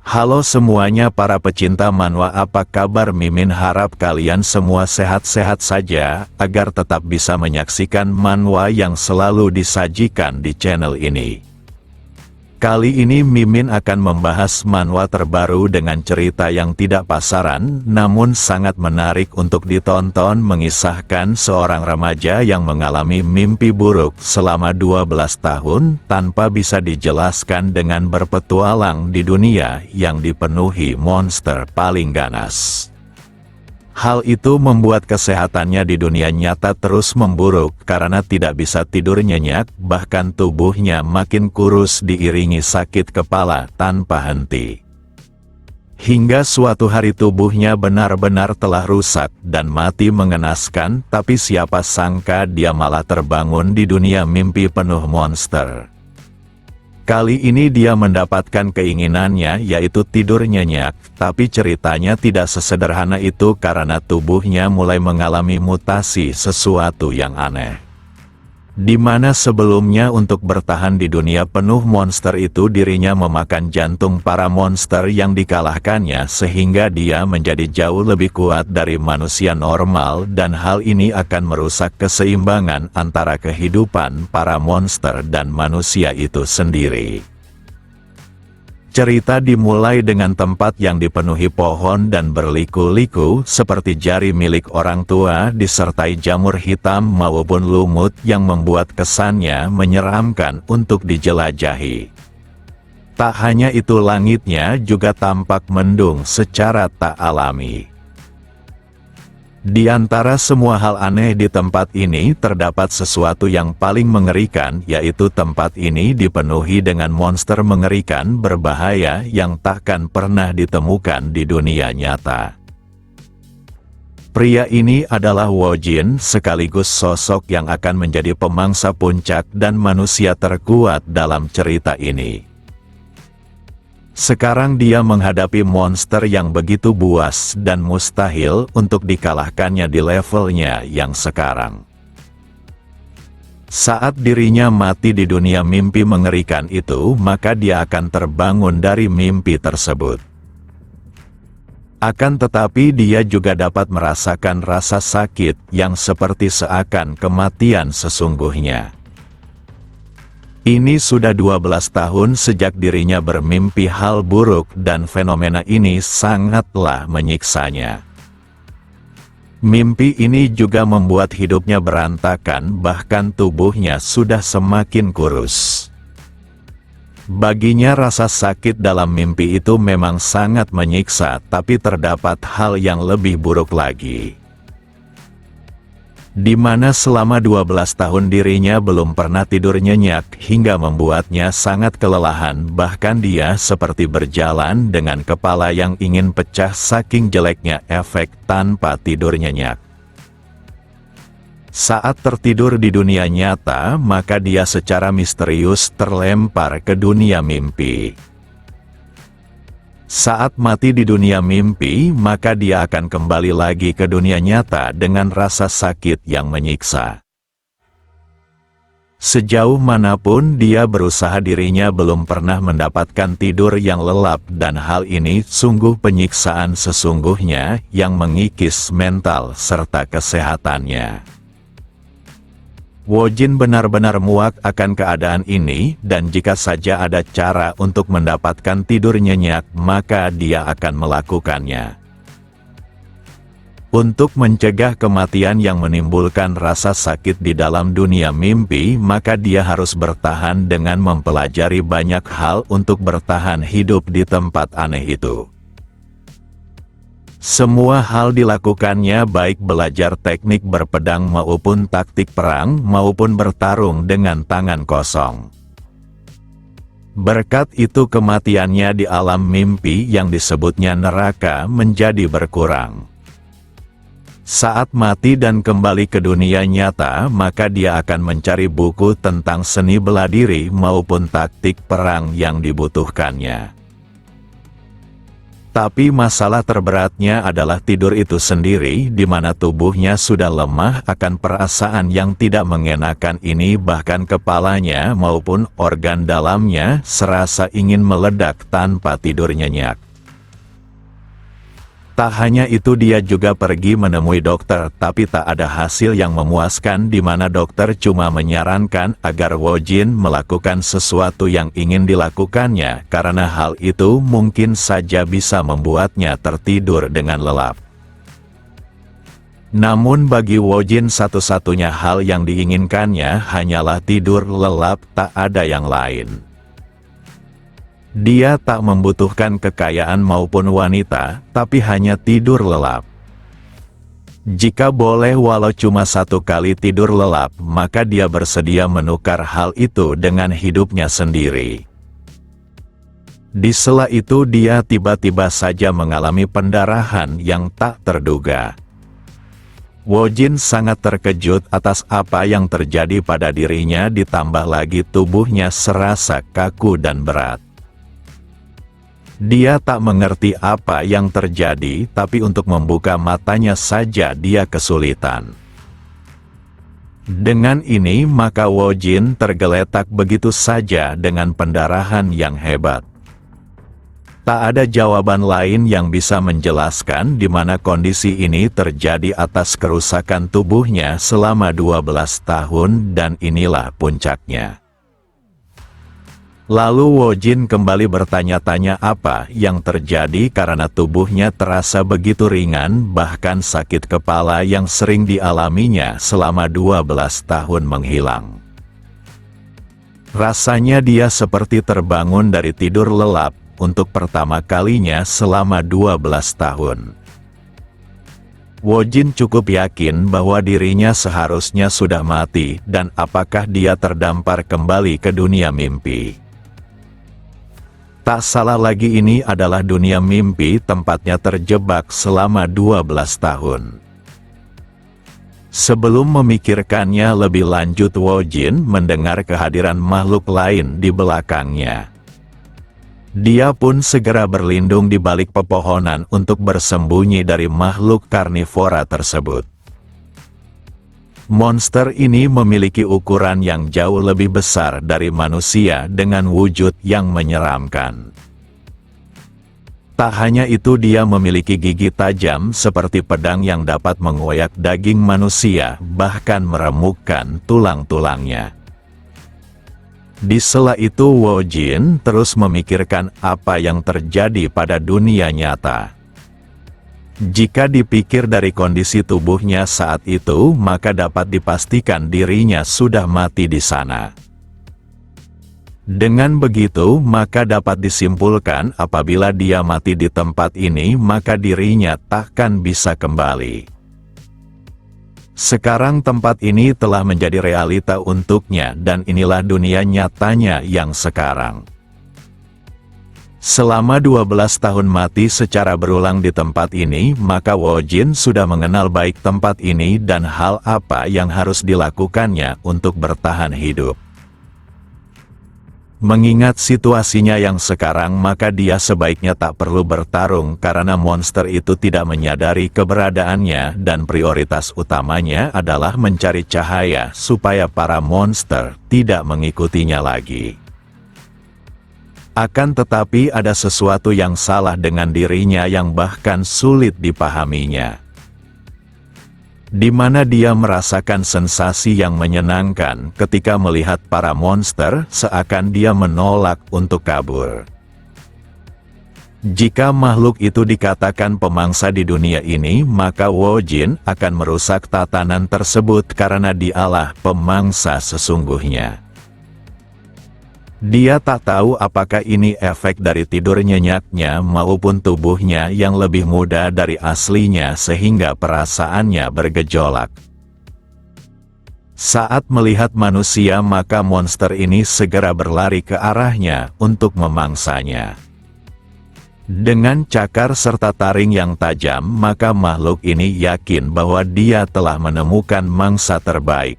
Halo semuanya para pecinta manhwa, apa kabar? Mimin harap kalian semua sehat-sehat saja, agar tetap bisa menyaksikan manhwa yang selalu disajikan di channel ini. Kali ini Mimin akan membahas manhwa terbaru dengan cerita yang tidak pasaran, namun sangat menarik untuk ditonton, mengisahkan seorang remaja yang mengalami mimpi buruk selama 12 tahun tanpa bisa dijelaskan dengan berpetualang di dunia yang dipenuhi monster paling ganas. Hal itu membuat kesehatannya di dunia nyata terus memburuk karena tidak bisa tidur nyenyak, bahkan tubuhnya makin kurus diiringi sakit kepala tanpa henti. Hingga suatu hari tubuhnya benar-benar telah rusak dan mati mengenaskan, tapi siapa sangka dia malah terbangun di dunia mimpi penuh monster. Kali ini dia mendapatkan keinginannya, yaitu tidur nyenyak, tapi ceritanya tidak sesederhana itu karena tubuhnya mulai mengalami mutasi, sesuatu yang aneh. Di mana sebelumnya untuk bertahan di dunia penuh monster itu dirinya memakan jantung para monster yang dikalahkannya sehingga dia menjadi jauh lebih kuat dari manusia normal, dan hal ini akan merusak keseimbangan antara kehidupan para monster dan manusia itu sendiri. Cerita dimulai dengan tempat yang dipenuhi pohon dan berliku-liku seperti jari milik orang tua disertai jamur hitam maupun lumut yang membuat kesannya menyeramkan untuk dijelajahi. Tak hanya itu, langitnya juga tampak mendung secara tak alami. Di antara semua hal aneh di tempat ini terdapat sesuatu yang paling mengerikan, yaitu tempat ini dipenuhi dengan monster mengerikan berbahaya yang takkan pernah ditemukan di dunia nyata. Pria ini adalah Wojin, sekaligus sosok yang akan menjadi pemangsa puncak dan manusia terkuat dalam cerita ini. Sekarang dia menghadapi monster yang begitu buas dan mustahil untuk dikalahkannya di levelnya yang sekarang. Saat dirinya mati di dunia mimpi mengerikan itu, maka dia akan terbangun dari mimpi tersebut. Akan tetapi dia juga dapat merasakan rasa sakit yang seperti seakan kematian sesungguhnya. Ini sudah 12 tahun sejak dirinya bermimpi hal buruk dan fenomena ini sangatlah menyiksanya. Mimpi ini juga membuat hidupnya berantakan, bahkan tubuhnya sudah semakin kurus. Baginya rasa sakit dalam mimpi itu memang sangat menyiksa, tapi terdapat hal yang lebih buruk lagi. Di mana selama 12 tahun dirinya belum pernah tidur nyenyak hingga membuatnya sangat kelelahan, bahkan dia seperti berjalan dengan kepala yang ingin pecah saking jeleknya efek tanpa tidur nyenyak. Saat tertidur di dunia nyata, maka dia secara misterius terlempar ke dunia mimpi. Saat mati di dunia mimpi, maka dia akan kembali lagi ke dunia nyata dengan rasa sakit yang menyiksa. Sejauh manapun dia berusaha, dirinya belum pernah mendapatkan tidur yang lelap, dan hal ini sungguh penyiksaan sesungguhnya yang mengikis mental serta kesehatannya. Wojin benar-benar muak akan keadaan ini, dan jika saja ada cara untuk mendapatkan tidur nyenyak, maka dia akan melakukannya. Untuk mencegah kematian yang menimbulkan rasa sakit di dalam dunia mimpi, maka dia harus bertahan dengan mempelajari banyak hal untuk bertahan hidup di tempat aneh itu. Semua hal dilakukannya, baik belajar teknik berpedang maupun taktik perang maupun bertarung dengan tangan kosong. Berkat itu kematiannya di alam mimpi yang disebutnya neraka menjadi berkurang. Saat mati dan kembali ke dunia nyata, maka dia akan mencari buku tentang seni bela diri maupun taktik perang yang dibutuhkannya. Tapi masalah terberatnya adalah tidur itu sendiri, di mana tubuhnya sudah lemah akan perasaan yang tidak mengenakan ini, bahkan kepalanya maupun organ dalamnya serasa ingin meledak tanpa tidur nyenyak. Tak hanya itu, dia juga pergi menemui dokter, tapi tak ada hasil yang memuaskan, di mana dokter cuma menyarankan agar Woo-jin melakukan sesuatu yang ingin dilakukannya, karena hal itu mungkin saja bisa membuatnya tertidur dengan lelap. Namun bagi Woo-jin satu-satunya hal yang diinginkannya hanyalah tidur lelap, tak ada yang lain. Dia tak membutuhkan kekayaan maupun wanita, tapi hanya tidur lelap. Jika boleh walau cuma 1 kali tidur lelap, maka dia bersedia menukar hal itu dengan hidupnya sendiri. Di sela itu dia tiba-tiba saja mengalami pendarahan yang tak terduga. Woo-jin sangat terkejut atas apa yang terjadi pada dirinya, ditambah lagi tubuhnya serasa kaku dan berat. Dia tak mengerti apa yang terjadi, tapi untuk membuka matanya saja dia kesulitan. Dengan ini maka Woo-jin tergeletak begitu saja dengan pendarahan yang hebat. Tak ada jawaban lain yang bisa menjelaskan di mana kondisi ini terjadi atas kerusakan tubuhnya selama 12 tahun, dan inilah puncaknya. Lalu Woo-jin kembali bertanya-tanya apa yang terjadi karena tubuhnya terasa begitu ringan, bahkan sakit kepala yang sering dialaminya selama 12 tahun menghilang. Rasanya dia seperti terbangun dari tidur lelap untuk pertama kalinya selama 12 tahun. Woo-jin cukup yakin bahwa dirinya seharusnya sudah mati, dan apakah dia terdampar kembali ke dunia mimpi. Tak salah lagi, ini adalah dunia mimpi tempatnya terjebak selama 12 tahun. Sebelum memikirkannya lebih lanjut, Woo-jin mendengar kehadiran makhluk lain di belakangnya. Dia pun segera berlindung di balik pepohonan untuk bersembunyi dari makhluk karnivora tersebut. Monster ini memiliki ukuran yang jauh lebih besar dari manusia dengan wujud yang menyeramkan. Tak hanya itu, dia memiliki gigi tajam seperti pedang yang dapat mengoyak daging manusia, bahkan meremukkan tulang-tulangnya. Di sela itu Woo-jin terus memikirkan apa yang terjadi pada dunia nyata. Jika dipikir dari kondisi tubuhnya saat itu, maka dapat dipastikan dirinya sudah mati di sana. Dengan begitu, maka dapat disimpulkan apabila dia mati di tempat ini, maka dirinya takkan bisa kembali. Sekarang tempat ini telah menjadi realita untuknya, dan inilah dunia nyatanya yang sekarang. Selama 12 tahun mati secara berulang di tempat ini, maka Woo-jin sudah mengenal baik tempat ini dan hal apa yang harus dilakukannya untuk bertahan hidup. Mengingat situasinya yang sekarang, maka dia sebaiknya tak perlu bertarung karena monster itu tidak menyadari keberadaannya, dan prioritas utamanya adalah mencari cahaya supaya para monster tidak mengikutinya lagi. Akan tetapi ada sesuatu yang salah dengan dirinya yang bahkan sulit dipahaminya. Di mana dia merasakan sensasi yang menyenangkan ketika melihat para monster, seakan dia menolak untuk kabur. Jika makhluk itu dikatakan pemangsa di dunia ini, maka Woo-jin akan merusak tatanan tersebut karena dialah pemangsa sesungguhnya. Dia tak tahu apakah ini efek dari tidur nyenyaknya maupun tubuhnya yang lebih muda dari aslinya sehingga perasaannya bergejolak. Saat melihat manusia, maka monster ini segera berlari ke arahnya untuk memangsanya. Dengan cakar serta taring yang tajam, maka makhluk ini yakin bahwa dia telah menemukan mangsa terbaik.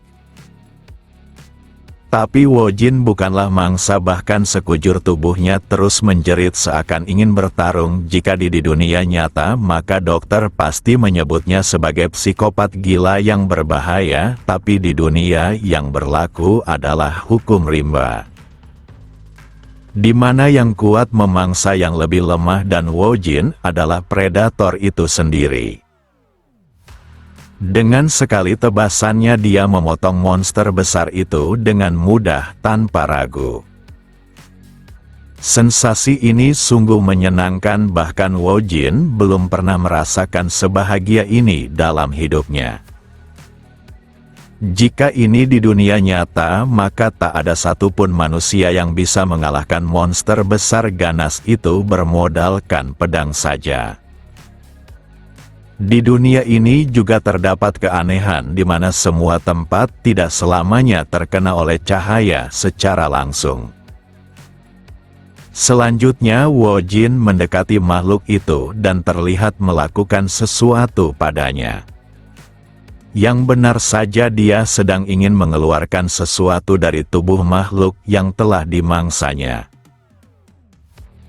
Tapi Wojin bukanlah mangsa, bahkan sekujur tubuhnya terus menjerit seakan ingin bertarung. Jika di dunia nyata maka dokter pasti menyebutnya sebagai psikopat gila yang berbahaya, tapi di dunia yang berlaku adalah hukum rimba, di mana yang kuat memangsa yang lebih lemah, dan Wojin adalah predator itu sendiri. Dengan sekali tebasannya dia memotong monster besar itu dengan mudah tanpa ragu. Sensasi ini sungguh menyenangkan, bahkan Wojin belum pernah merasakan sebahagia ini dalam hidupnya. Jika ini di dunia nyata, maka tak ada satupun manusia yang bisa mengalahkan monster besar ganas itu bermodalkan pedang saja. Di dunia ini juga terdapat keanehan di mana semua tempat tidak selamanya terkena oleh cahaya secara langsung. Selanjutnya Wojin mendekati makhluk itu dan terlihat melakukan sesuatu padanya. Yang benar saja dia sedang ingin mengeluarkan sesuatu dari tubuh makhluk yang telah dimangsanya.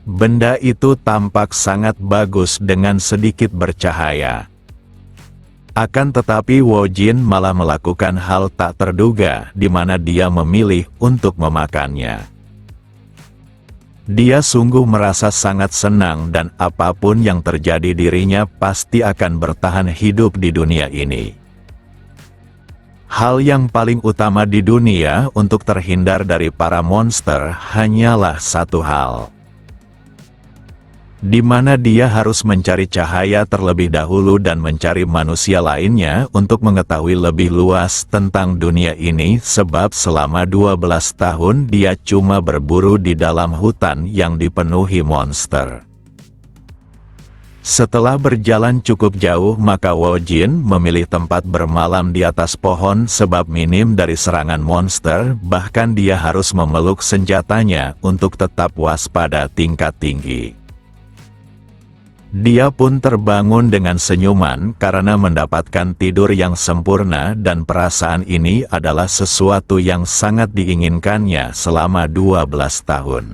Benda itu tampak sangat bagus dengan sedikit bercahaya. Akan tetapi Wojin malah melakukan hal tak terduga di mana dia memilih untuk memakannya. Dia sungguh merasa sangat senang dan apapun yang terjadi dirinya pasti akan bertahan hidup di dunia ini. Hal yang paling utama di dunia untuk terhindar dari para monster hanyalah satu hal, di mana dia harus mencari cahaya terlebih dahulu dan mencari manusia lainnya untuk mengetahui lebih luas tentang dunia ini, sebab selama 12 tahun dia cuma berburu di dalam hutan yang dipenuhi monster. Setelah berjalan cukup jauh maka Wojin memilih tempat bermalam di atas pohon sebab minim dari serangan monster, bahkan dia harus memeluk senjatanya untuk tetap waspada tingkat tinggi. Dia pun terbangun dengan senyuman karena mendapatkan tidur yang sempurna, dan perasaan ini adalah sesuatu yang sangat diinginkannya selama 12 tahun.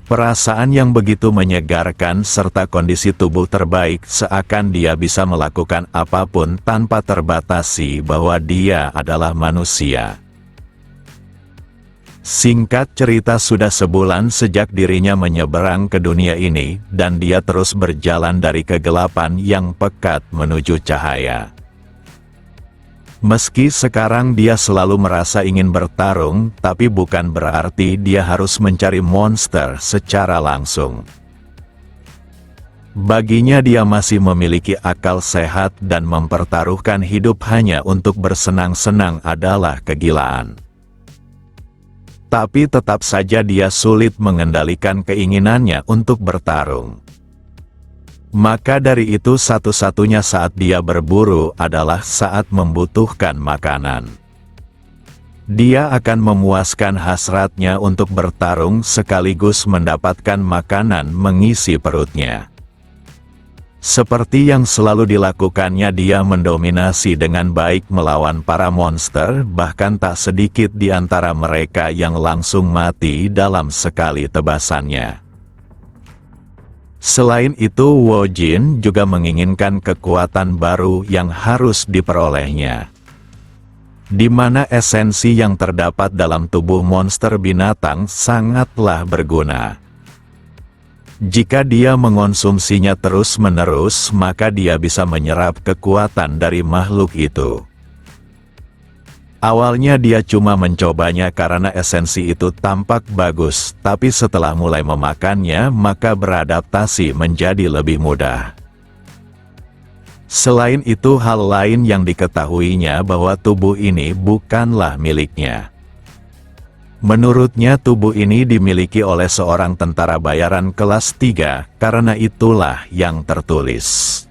Perasaan yang begitu menyegarkan serta kondisi tubuh terbaik seakan dia bisa melakukan apapun tanpa terbatasi bahwa dia adalah manusia. Singkat cerita, sudah sebulan sejak dirinya menyeberang ke dunia ini, dan dia terus berjalan dari kegelapan yang pekat menuju cahaya. Meski sekarang dia selalu merasa ingin bertarung, tapi bukan berarti dia harus mencari monster secara langsung. Baginya dia masih memiliki akal sehat dan mempertaruhkan hidup hanya untuk bersenang-senang adalah kegilaan. Tapi tetap saja dia sulit mengendalikan keinginannya untuk bertarung. Maka dari itu satu-satunya saat dia berburu adalah saat membutuhkan makanan. Dia akan memuaskan hasratnya untuk bertarung sekaligus mendapatkan makanan mengisi perutnya. Seperti yang selalu dilakukannya, dia mendominasi dengan baik melawan para monster, bahkan tak sedikit di antara mereka yang langsung mati dalam sekali tebasannya. Selain itu, Wojin juga menginginkan kekuatan baru yang harus diperolehnya, di mana esensi yang terdapat dalam tubuh monster binatang sangatlah berguna. Jika dia mengonsumsinya terus-menerus, maka dia bisa menyerap kekuatan dari makhluk itu. Awalnya dia cuma mencobanya karena esensi itu tampak bagus, tapi setelah mulai memakannya, maka beradaptasi menjadi lebih mudah. Selain itu, hal lain yang diketahuinya bahwa tubuh ini bukanlah miliknya. Menurutnya tubuh ini dimiliki oleh seorang tentara bayaran kelas 3, karena itulah yang tertulis.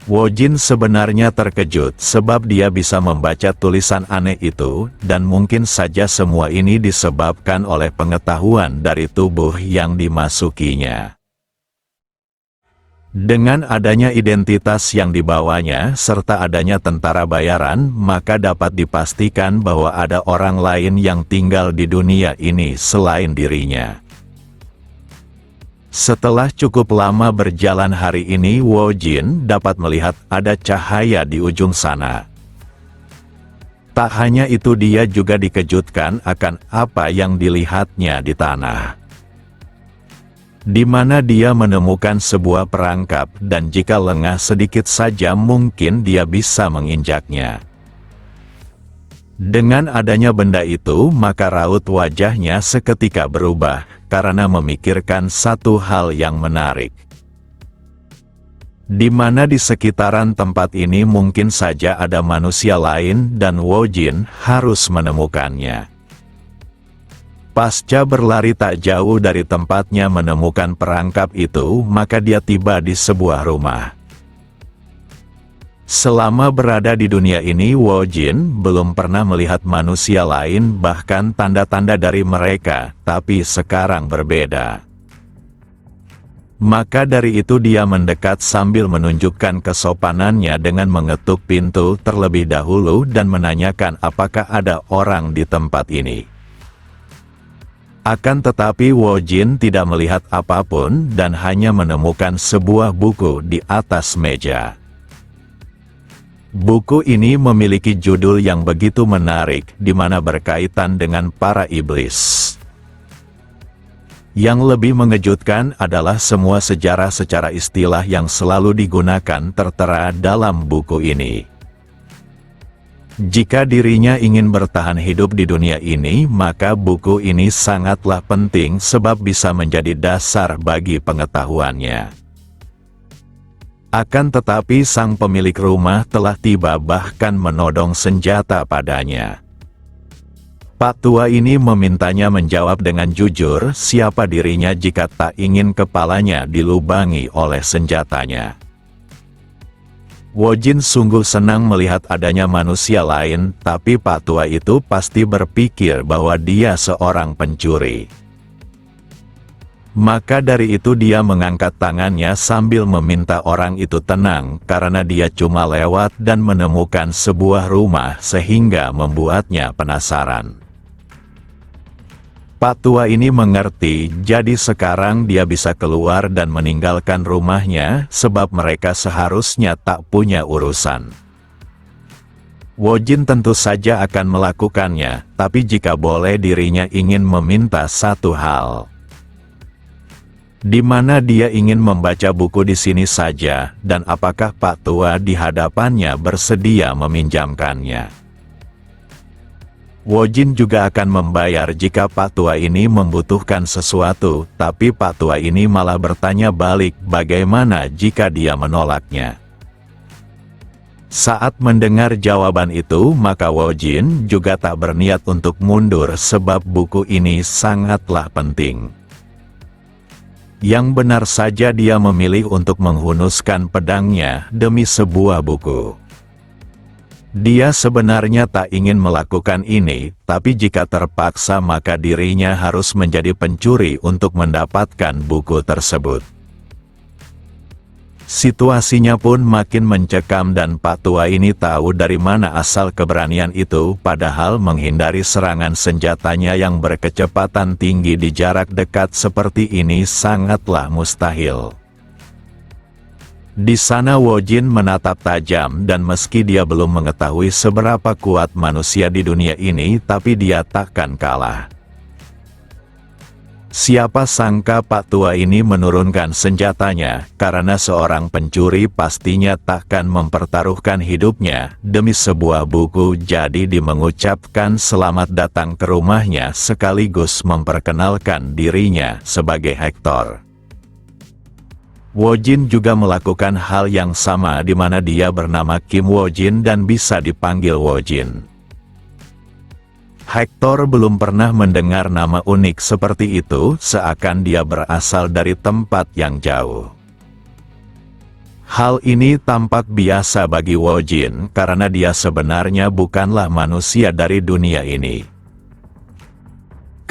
Wojin sebenarnya terkejut sebab dia bisa membaca tulisan aneh itu, dan mungkin saja semua ini disebabkan oleh pengetahuan dari tubuh yang dimasukinya. Dengan adanya identitas yang dibawanya serta adanya tentara bayaran, maka dapat dipastikan bahwa ada orang lain yang tinggal di dunia ini selain dirinya. Setelah cukup lama berjalan hari ini, Wojin dapat melihat ada cahaya di ujung sana. Tak hanya itu, dia juga dikejutkan akan apa yang dilihatnya di tanah, di mana dia menemukan sebuah perangkap dan jika lengah sedikit saja mungkin dia bisa menginjaknya. Dengan adanya benda itu, maka raut wajahnya seketika berubah karena memikirkan satu hal yang menarik. Di mana di sekitaran tempat ini mungkin saja ada manusia lain dan Wojin harus menemukannya. Pasca berlari tak jauh dari tempatnya menemukan perangkap itu, maka dia tiba di sebuah rumah. Selama berada di dunia ini, Wojin belum pernah melihat manusia lain, bahkan tanda-tanda dari mereka, tapi sekarang berbeda. Maka dari itu dia mendekat sambil menunjukkan kesopanannya dengan mengetuk pintu terlebih dahulu dan menanyakan apakah ada orang di tempat ini. Akan tetapi Wojin tidak melihat apapun dan hanya menemukan sebuah buku di atas meja. Buku ini memiliki judul yang begitu menarik, di mana berkaitan dengan para iblis. Yang lebih mengejutkan adalah semua sejarah secara istilah yang selalu digunakan tertera dalam buku ini. Jika dirinya ingin bertahan hidup di dunia ini, maka buku ini sangatlah penting sebab bisa menjadi dasar bagi pengetahuannya. Akan tetapi sang pemilik rumah telah tiba bahkan menodong senjata padanya. Pak tua ini memintanya menjawab dengan jujur siapa dirinya jika tak ingin kepalanya dilubangi oleh senjatanya. Wojin sungguh senang melihat adanya manusia lain, tapi Pak tua itu pasti berpikir bahwa dia seorang pencuri. Maka dari itu dia mengangkat tangannya sambil meminta orang itu tenang karena dia cuma lewat dan menemukan sebuah rumah sehingga membuatnya penasaran. Pak tua ini mengerti, jadi sekarang dia bisa keluar dan meninggalkan rumahnya, sebab mereka seharusnya tak punya urusan. Wojin tentu saja akan melakukannya, tapi jika boleh dirinya ingin meminta satu hal. Di mana dia ingin membaca buku di sini saja, dan apakah Pak tua di hadapannya bersedia meminjamkannya. Wojin juga akan membayar jika Pak tua ini membutuhkan sesuatu, tapi Pak tua ini malah bertanya balik bagaimana jika dia menolaknya. Saat mendengar jawaban itu, maka Wojin juga tak berniat untuk mundur sebab buku ini sangatlah penting. Yang benar saja dia memilih untuk menghunuskan pedangnya demi sebuah buku. Dia sebenarnya tak ingin melakukan ini, tapi jika terpaksa maka dirinya harus menjadi pencuri untuk mendapatkan buku tersebut. Situasinya pun makin mencekam dan Pak tua ini tahu dari mana asal keberanian itu, padahal menghindari serangan senjatanya yang berkecepatan tinggi di jarak dekat seperti ini sangatlah mustahil. Di sana Wojin menatap tajam dan meski dia belum mengetahui seberapa kuat manusia di dunia ini, tapi dia takkan kalah. Siapa sangka Pak tua ini menurunkan senjatanya, karena seorang pencuri pastinya takkan mempertaruhkan hidupnya demi sebuah buku, jadi dia mengucapkan selamat datang ke rumahnya sekaligus memperkenalkan dirinya sebagai Hector. Wojin juga melakukan hal yang sama di mana dia bernama Kim Wojin dan bisa dipanggil Wojin. Hector belum pernah mendengar nama unik seperti itu, seakan dia berasal dari tempat yang jauh. Hal ini tampak biasa bagi Wojin karena dia sebenarnya bukanlah manusia dari dunia ini.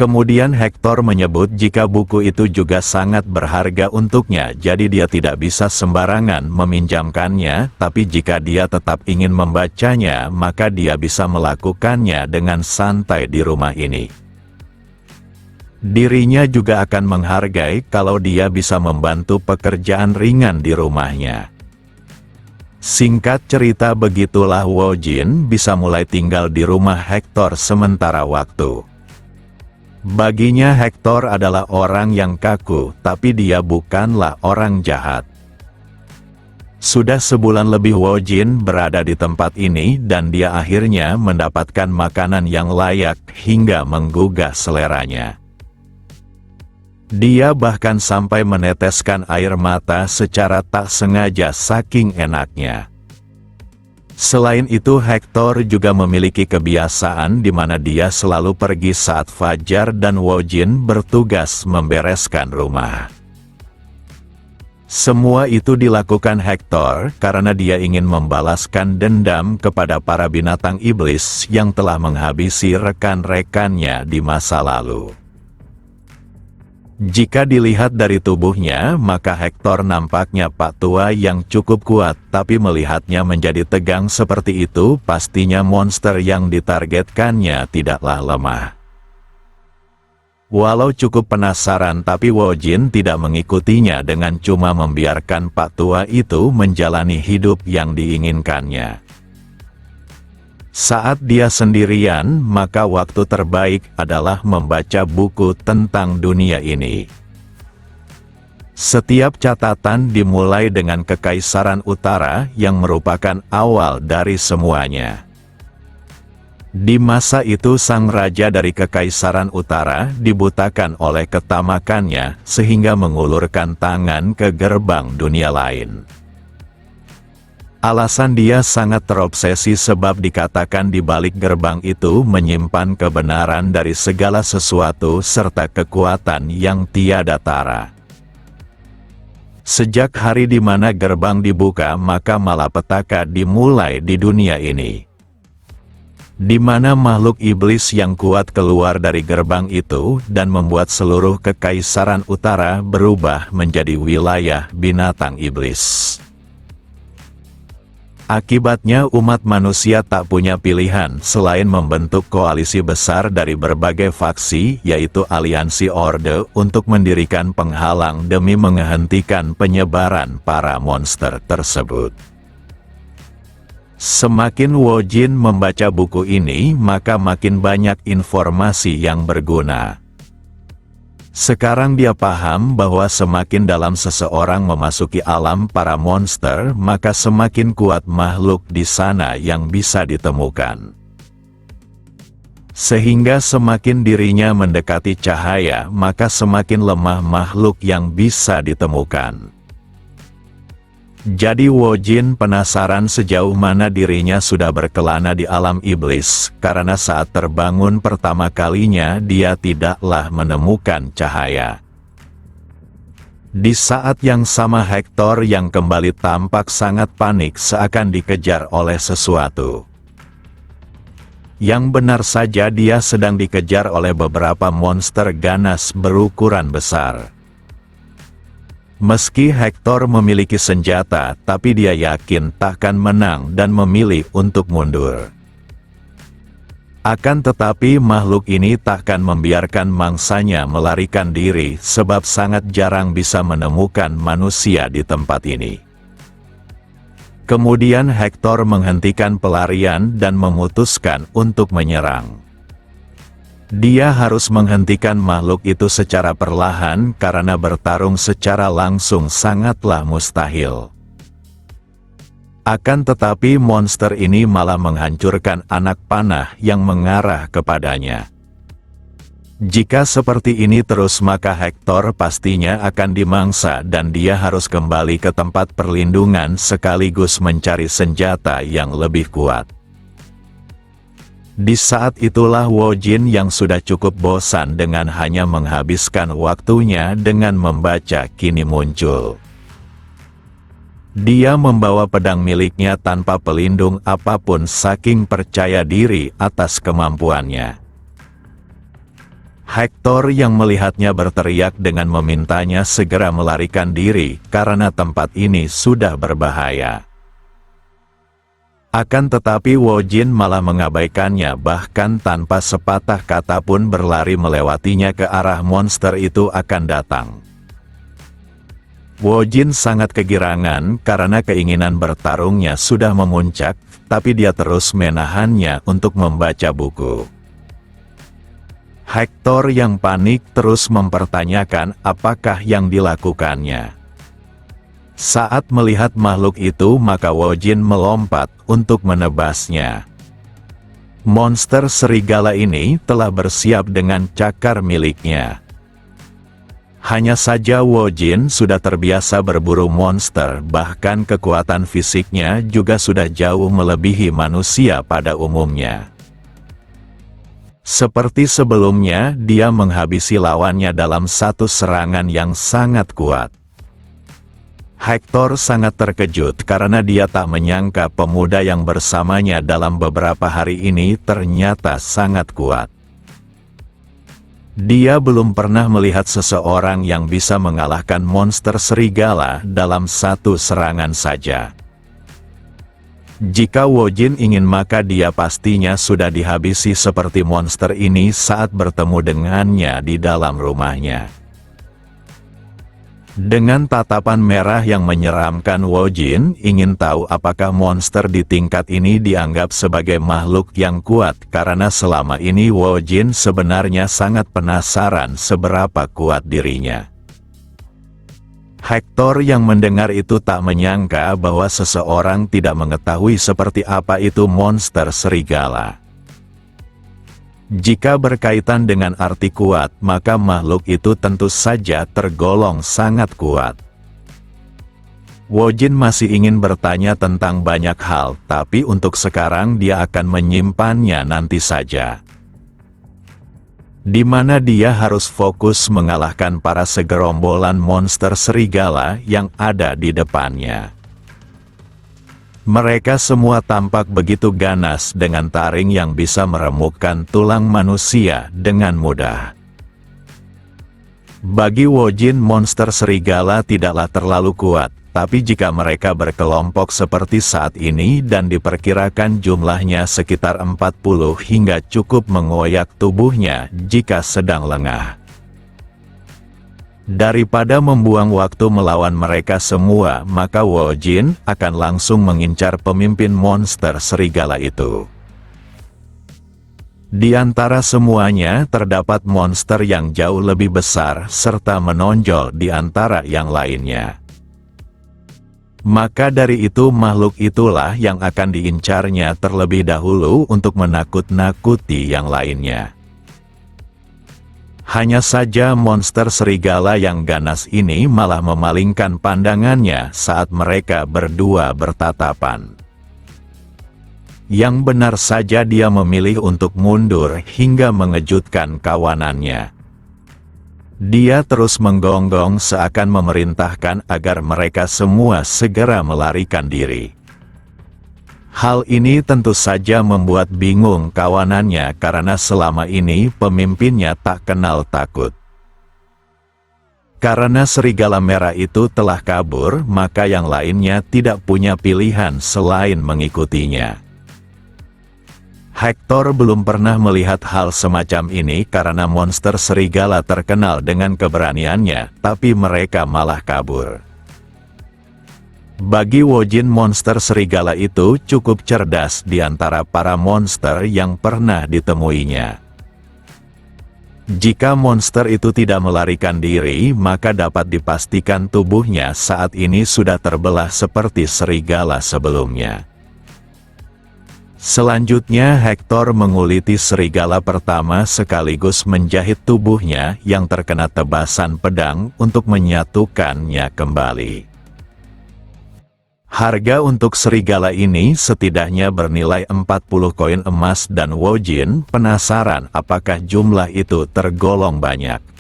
Kemudian Hector menyebut jika buku itu juga sangat berharga untuknya, jadi dia tidak bisa sembarangan meminjamkannya, tapi jika dia tetap ingin membacanya, maka dia bisa melakukannya dengan santai di rumah ini. Dirinya juga akan menghargai kalau dia bisa membantu pekerjaan ringan di rumahnya. Singkat cerita, begitulah Woo-jin bisa mulai tinggal di rumah Hector sementara waktu. Baginya Hector adalah orang yang kaku, tapi dia bukanlah orang jahat. Sudah sebulan lebih Woo-jin berada di tempat ini dan dia akhirnya mendapatkan makanan yang layak hingga menggugah seleranya. Dia bahkan sampai meneteskan air mata secara tak sengaja saking enaknya. Selain itu, Hector juga memiliki kebiasaan di mana dia selalu pergi saat fajar dan Woo-jin bertugas membereskan rumah. Semua itu dilakukan Hector karena dia ingin membalaskan dendam kepada para binatang iblis yang telah menghabisi rekan-rekannya di masa lalu. Jika dilihat dari tubuhnya, maka Hector nampaknya pak tua yang cukup kuat, tapi melihatnya menjadi tegang seperti itu, pastinya monster yang ditargetkannya tidaklah lemah. Walau cukup penasaran, tapi Woo-jin tidak mengikutinya dengan cuma membiarkan pak tua itu menjalani hidup yang diinginkannya. Saat dia sendirian, maka waktu terbaik adalah membaca buku tentang dunia ini. Setiap catatan dimulai dengan Kekaisaran Utara yang merupakan awal dari semuanya. Di masa itu sang raja dari Kekaisaran Utara dibutakan oleh ketamakannya sehingga mengulurkan tangan ke gerbang dunia lain. Alasan dia sangat terobsesi sebab dikatakan di balik gerbang itu menyimpan kebenaran dari segala sesuatu serta kekuatan yang tiada tara. Sejak hari di mana gerbang dibuka, maka malapetaka dimulai di dunia ini. Di mana makhluk iblis yang kuat keluar dari gerbang itu dan membuat seluruh Kekaisaran Utara berubah menjadi wilayah binatang iblis. Akibatnya umat manusia tak punya pilihan selain membentuk koalisi besar dari berbagai faksi, yaitu aliansi Orde, untuk mendirikan penghalang demi menghentikan penyebaran para monster tersebut. Semakin Woo-jin membaca buku ini, maka makin banyak informasi yang berguna. Sekarang dia paham bahwa semakin dalam seseorang memasuki alam para monster, maka semakin kuat makhluk di sana yang bisa ditemukan. Sehingga semakin dirinya mendekati cahaya, maka semakin lemah makhluk yang bisa ditemukan. Jadi Woo-jin penasaran sejauh mana dirinya sudah berkelana di alam iblis, karena saat terbangun pertama kalinya dia tidaklah menemukan cahaya. Di saat yang sama Hector yang kembali tampak sangat panik seakan dikejar oleh sesuatu. Yang benar saja dia sedang dikejar oleh beberapa monster ganas berukuran besar. Meski Hector memiliki senjata, tapi dia yakin takkan menang dan memilih untuk mundur. Akan tetapi makhluk ini takkan membiarkan mangsanya melarikan diri sebab sangat jarang bisa menemukan manusia di tempat ini. Kemudian Hector menghentikan pelarian dan memutuskan untuk menyerang. Dia harus menghentikan makhluk itu secara perlahan karena bertarung secara langsung sangatlah mustahil. Akan tetapi monster ini malah menghancurkan anak panah yang mengarah kepadanya. Jika seperti ini terus maka Hector pastinya akan dimangsa dan dia harus kembali ke tempat perlindungan sekaligus mencari senjata yang lebih kuat. Di saat itulah Woo-jin yang sudah cukup bosan dengan hanya menghabiskan waktunya dengan membaca kini muncul. Dia membawa pedang miliknya tanpa pelindung apapun saking percaya diri atas kemampuannya. Hector yang melihatnya berteriak dengan memintanya segera melarikan diri karena tempat ini sudah berbahaya. Akan tetapi Wojin malah mengabaikannya, bahkan tanpa sepatah kata pun berlari melewatinya ke arah monster itu akan datang. Wojin sangat kegirangan karena keinginan bertarungnya sudah memuncak, tapi dia terus menahannya untuk membaca buku. Hector yang panik terus mempertanyakan apakah yang dilakukannya. Saat melihat makhluk itu maka Wojin melompat untuk menebasnya. Monster serigala ini telah bersiap dengan cakar miliknya. Hanya saja Wojin sudah terbiasa berburu monster, bahkan kekuatan fisiknya juga sudah jauh melebihi manusia pada umumnya. Seperti sebelumnya, dia menghabisi lawannya dalam satu serangan yang sangat kuat. Hector sangat terkejut karena dia tak menyangka pemuda yang bersamanya dalam beberapa hari ini ternyata sangat kuat. Dia belum pernah melihat seseorang yang bisa mengalahkan monster serigala dalam satu serangan saja. Jika Wojin ingin maka dia pastinya sudah dihabisi seperti monster ini saat bertemu dengannya di dalam rumahnya. Dengan tatapan merah yang menyeramkan, Wojin ingin tahu apakah monster di tingkat ini dianggap sebagai makhluk yang kuat, karena selama ini Wojin sebenarnya sangat penasaran seberapa kuat dirinya. Hector yang mendengar itu tak menyangka bahwa seseorang tidak mengetahui seperti apa itu monster serigala. Jika berkaitan dengan arti kuat, maka makhluk itu tentu saja tergolong sangat kuat. Wojin masih ingin bertanya tentang banyak hal, tapi untuk sekarang dia akan menyimpannya nanti saja. Di mana dia harus fokus mengalahkan para segerombolan monster serigala yang ada di depannya. Mereka semua tampak begitu ganas dengan taring yang bisa meremukkan tulang manusia dengan mudah. Bagi Wojin, monster serigala tidaklah terlalu kuat, tapi jika mereka berkelompok seperti saat ini dan diperkirakan jumlahnya sekitar 40 hingga cukup mengoyak tubuhnya jika sedang lengah. Daripada membuang waktu melawan mereka semua, maka Wojin akan langsung mengincar pemimpin monster serigala itu. Di antara semuanya terdapat monster yang jauh lebih besar serta menonjol di antara yang lainnya. Maka dari itu makhluk itulah yang akan diincarnya terlebih dahulu untuk menakut-nakuti yang lainnya. Hanya saja monster serigala yang ganas ini malah memalingkan pandangannya saat mereka berdua bertatapan. Yang benar saja dia memilih untuk mundur hingga mengejutkan kawanannya. Dia terus menggonggong seakan memerintahkan agar mereka semua segera melarikan diri. Hal ini tentu saja membuat bingung kawanannya karena selama ini pemimpinnya tak kenal takut. Karena serigala merah itu telah kabur, maka yang lainnya tidak punya pilihan selain mengikutinya. Hector belum pernah melihat hal semacam ini karena monster serigala terkenal dengan keberaniannya, tapi mereka malah kabur. Bagi Wojin, monster serigala itu cukup cerdas di antara para monster yang pernah ditemuinya. Jika monster itu tidak melarikan diri, maka dapat dipastikan tubuhnya saat ini sudah terbelah seperti serigala sebelumnya. Selanjutnya Hector menguliti serigala pertama sekaligus menjahit tubuhnya yang terkena tebasan pedang untuk menyatukannya kembali. Harga untuk serigala ini setidaknya bernilai 40 koin emas dan Wojin penasaran apakah jumlah itu tergolong banyak.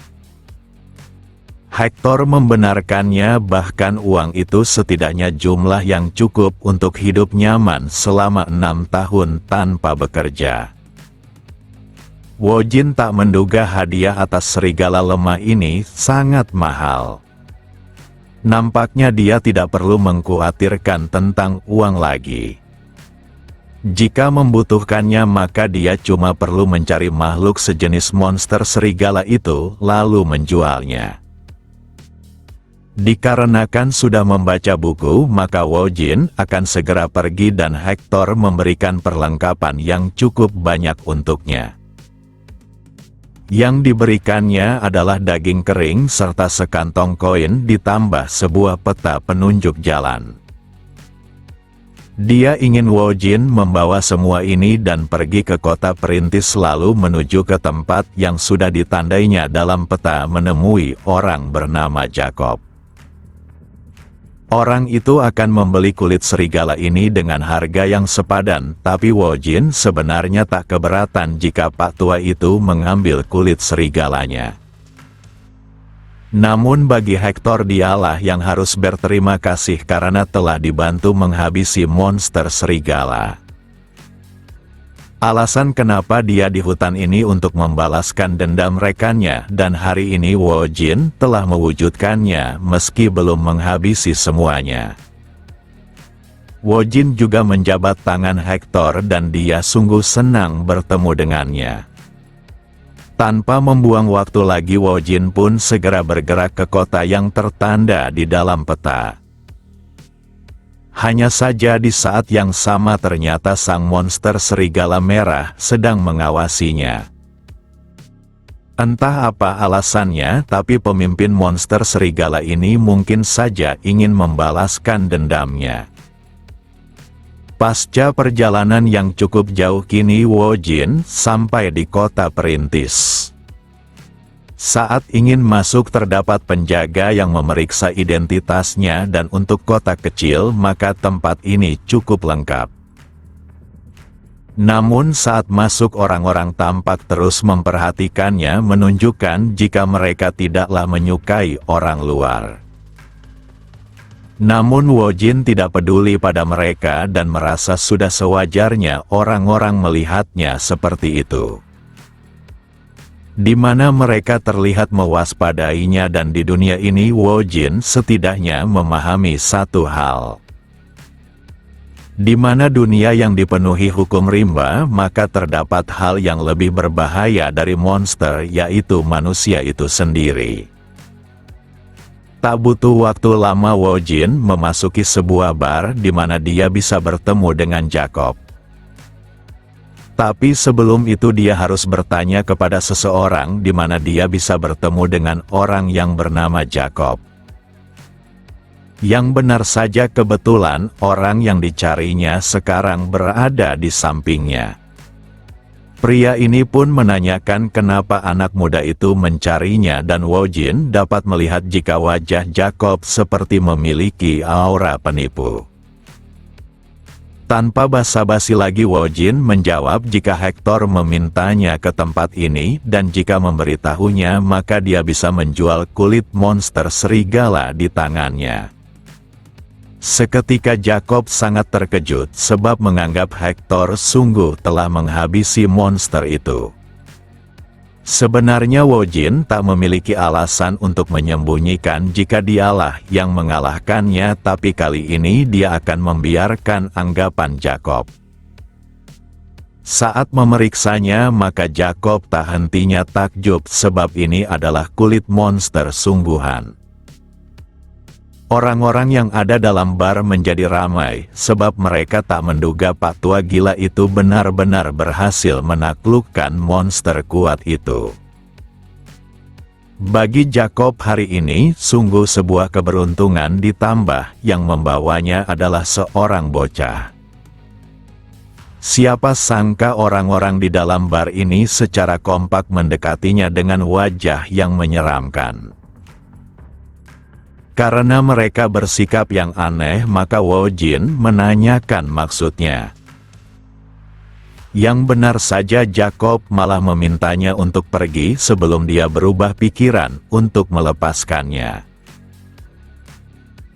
Hector membenarkannya, bahkan uang itu setidaknya jumlah yang cukup untuk hidup nyaman selama 6 tahun tanpa bekerja. Wojin tak menduga hadiah atas serigala lemah ini sangat mahal. Nampaknya dia tidak perlu mengkhawatirkan tentang uang lagi. Jika membutuhkannya maka dia cuma perlu mencari makhluk sejenis monster serigala itu lalu menjualnya. Dikarenakan sudah membaca buku maka Wojin akan segera pergi dan Hector memberikan perlengkapan yang cukup banyak untuknya. Yang diberikannya adalah daging kering serta sekantong koin ditambah sebuah peta penunjuk jalan. Dia ingin Wojin membawa semua ini dan pergi ke kota perintis lalu menuju ke tempat yang sudah ditandainya dalam peta menemui orang bernama Jacob. Orang itu akan membeli kulit serigala ini dengan harga yang sepadan, tapi Wojin sebenarnya tak keberatan jika Pak Tua itu mengambil kulit serigalanya. Namun bagi Hector dialah yang harus berterima kasih karena telah dibantu menghabisi monster serigala. Alasan kenapa dia di hutan ini untuk membalaskan dendam rekannya dan hari ini Wojin telah mewujudkannya meski belum menghabisi semuanya. Wojin juga menjabat tangan Hector dan dia sungguh senang bertemu dengannya. Tanpa membuang waktu lagi Wojin pun segera bergerak ke kota yang tertanda di dalam peta. Hanya saja di saat yang sama ternyata sang monster serigala merah sedang mengawasinya. Entah apa alasannya, tapi pemimpin monster serigala ini mungkin saja ingin membalaskan dendamnya. Pasca perjalanan yang cukup jauh kini Wojin sampai di kota perintis. Saat ingin masuk terdapat penjaga yang memeriksa identitasnya dan untuk kota kecil maka tempat ini cukup lengkap. Namun saat masuk orang-orang tampak terus memperhatikannya menunjukkan jika mereka tidaklah menyukai orang luar. Namun Wojin tidak peduli pada mereka dan merasa sudah sewajarnya orang-orang melihatnya seperti itu. Di mana mereka terlihat mewaspadainya dan di dunia ini Wojin setidaknya memahami satu hal. Di mana dunia yang dipenuhi hukum rimba maka terdapat hal yang lebih berbahaya dari monster yaitu manusia itu sendiri. Tak butuh waktu lama Wojin memasuki sebuah bar di mana dia bisa bertemu dengan Jacob. Tapi sebelum itu dia harus bertanya kepada seseorang di mana dia bisa bertemu dengan orang yang bernama Jacob. Yang benar saja kebetulan orang yang dicarinya sekarang berada di sampingnya. Pria ini pun menanyakan kenapa anak muda itu mencarinya dan Wojin dapat melihat jika wajah Jacob seperti memiliki aura penipu. Tanpa basa-basi lagi Wojin menjawab jika Hector memintanya ke tempat ini dan jika memberitahunya maka dia bisa menjual kulit monster serigala di tangannya. Seketika Jacob sangat terkejut sebab menganggap Hector sungguh telah menghabisi monster itu. Sebenarnya Wojin tak memiliki alasan untuk menyembunyikan jika dialah yang mengalahkannya, tapi kali ini dia akan membiarkan anggapan Jacob. Saat memeriksanya maka Jacob tak hentinya takjub sebab ini adalah kulit monster sungguhan. Orang-orang yang ada dalam bar menjadi ramai, sebab mereka tak menduga Pak Tua gila itu benar-benar berhasil menaklukkan monster kuat itu. Bagi Jacob hari ini, sungguh sebuah keberuntungan ditambah yang membawanya adalah seorang bocah. Siapa sangka orang-orang di dalam bar ini secara kompak mendekatinya dengan wajah yang menyeramkan. Karena mereka bersikap yang aneh maka Wojin menanyakan maksudnya. Yang benar saja Jacob malah memintanya untuk pergi sebelum dia berubah pikiran untuk melepaskannya.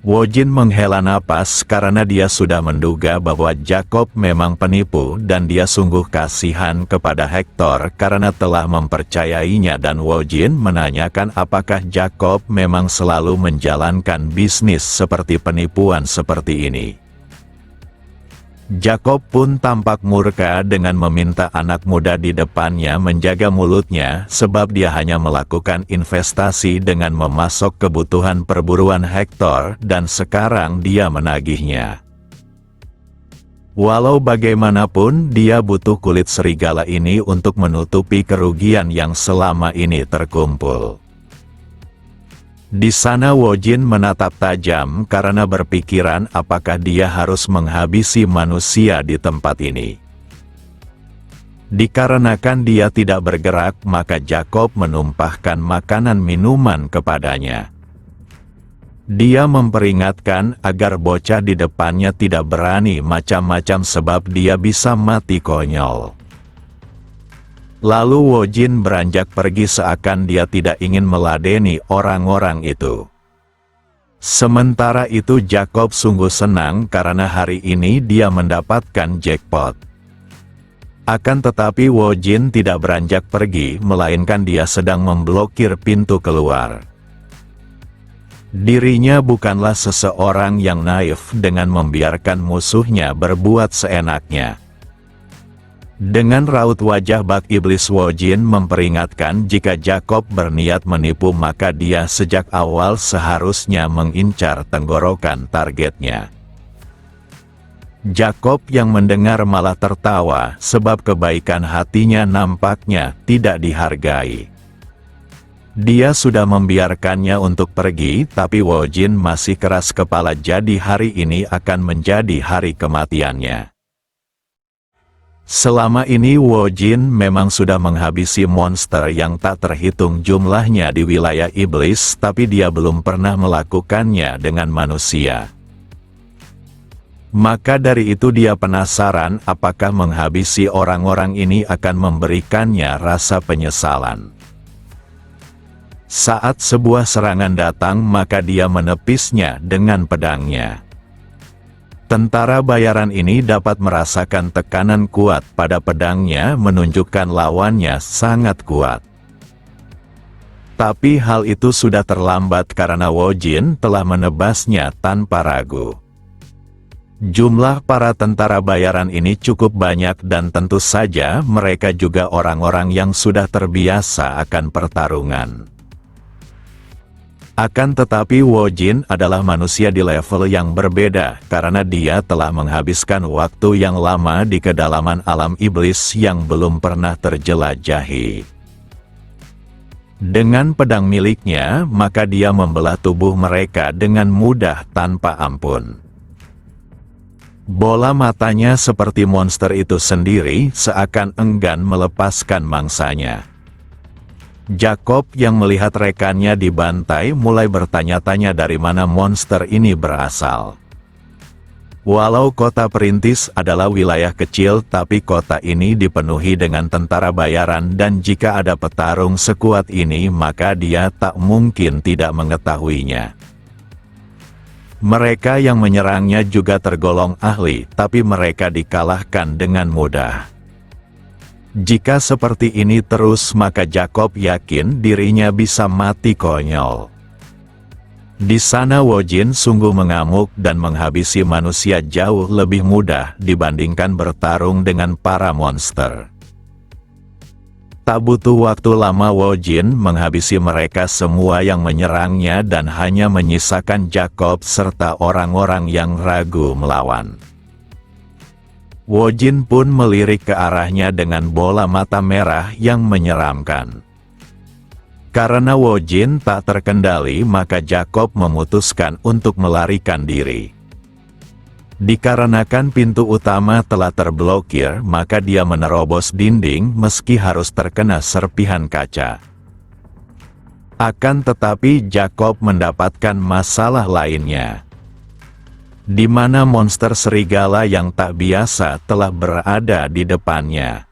Wojin menghela napas karena dia sudah menduga bahwa Jacob memang penipu dan dia sungguh kasihan kepada Hector karena telah mempercayainya, dan Wojin menanyakan apakah Jacob memang selalu menjalankan bisnis seperti penipuan seperti ini. Jacob pun tampak murka dengan meminta anak muda di depannya menjaga mulutnya sebab dia hanya melakukan investasi dengan memasok kebutuhan perburuan Hector dan sekarang dia menagihnya. Walau bagaimanapun dia butuh kulit serigala ini untuk menutupi kerugian yang selama ini terkumpul. Di sana Wojin menatap tajam karena berpikiran apakah dia harus menghabisi manusia di tempat ini. Dikarenakan dia tidak bergerak, maka Jacob menumpahkan makanan minuman kepadanya. Dia memperingatkan agar bocah di depannya tidak berani macam-macam sebab dia bisa mati konyol. Lalu Wojin beranjak pergi seakan dia tidak ingin meladeni orang-orang itu. Sementara itu Jacob sungguh senang karena hari ini dia mendapatkan jackpot. Akan tetapi Wojin tidak beranjak pergi, melainkan dia sedang memblokir pintu keluar. Dirinya bukanlah seseorang yang naif dengan membiarkan musuhnya berbuat seenaknya. Dengan raut wajah bak iblis Wojin memperingatkan jika Jacob berniat menipu maka dia sejak awal seharusnya mengincar tenggorokan targetnya. Jacob yang mendengar malah tertawa sebab kebaikan hatinya nampaknya tidak dihargai. Dia sudah membiarkannya untuk pergi, tapi Wojin masih keras kepala jadi hari ini akan menjadi hari kematiannya. Selama ini Wojin memang sudah menghabisi monster yang tak terhitung jumlahnya di wilayah iblis, tapi dia belum pernah melakukannya dengan manusia. Maka dari itu dia penasaran apakah menghabisi orang-orang ini akan memberikannya rasa penyesalan. Saat sebuah serangan datang maka dia menepisnya dengan pedangnya. Tentara bayaran ini dapat merasakan tekanan kuat pada pedangnya menunjukkan lawannya sangat kuat. Tapi hal itu sudah terlambat karena Wojin telah menebasnya tanpa ragu. Jumlah para tentara bayaran ini cukup banyak dan tentu saja mereka juga orang-orang yang sudah terbiasa akan pertarungan. Akan tetapi Wojin adalah manusia di level yang berbeda karena dia telah menghabiskan waktu yang lama di kedalaman alam iblis yang belum pernah terjelajahi. Dengan pedang miliknya, maka dia membelah tubuh mereka dengan mudah tanpa ampun. Bola matanya seperti monster itu sendiri seakan enggan melepaskan mangsanya. Jacob yang melihat rekannya dibantai mulai bertanya-tanya dari mana monster ini berasal. Walau kota perintis adalah wilayah kecil, tapi kota ini dipenuhi dengan tentara bayaran dan jika ada petarung sekuat ini maka dia tak mungkin tidak mengetahuinya. Mereka yang menyerangnya juga tergolong ahli, tapi mereka dikalahkan dengan mudah. Jika seperti ini terus maka Jacob yakin dirinya bisa mati konyol. Di sana Wojin sungguh mengamuk dan menghabisi manusia jauh lebih mudah dibandingkan bertarung dengan para monster. Tak butuh waktu lama Wojin menghabisi mereka semua yang menyerangnya dan hanya menyisakan Jacob serta orang-orang yang ragu melawan. Wojin pun melirik ke arahnya dengan bola mata merah yang menyeramkan. Karena Wojin tak terkendali maka Jacob memutuskan untuk melarikan diri. Dikarenakan pintu utama telah terblokir maka dia menerobos dinding meski harus terkena serpihan kaca. Akan tetapi Jacob mendapatkan masalah lainnya. Di mana monster serigala yang tak biasa telah berada di depannya.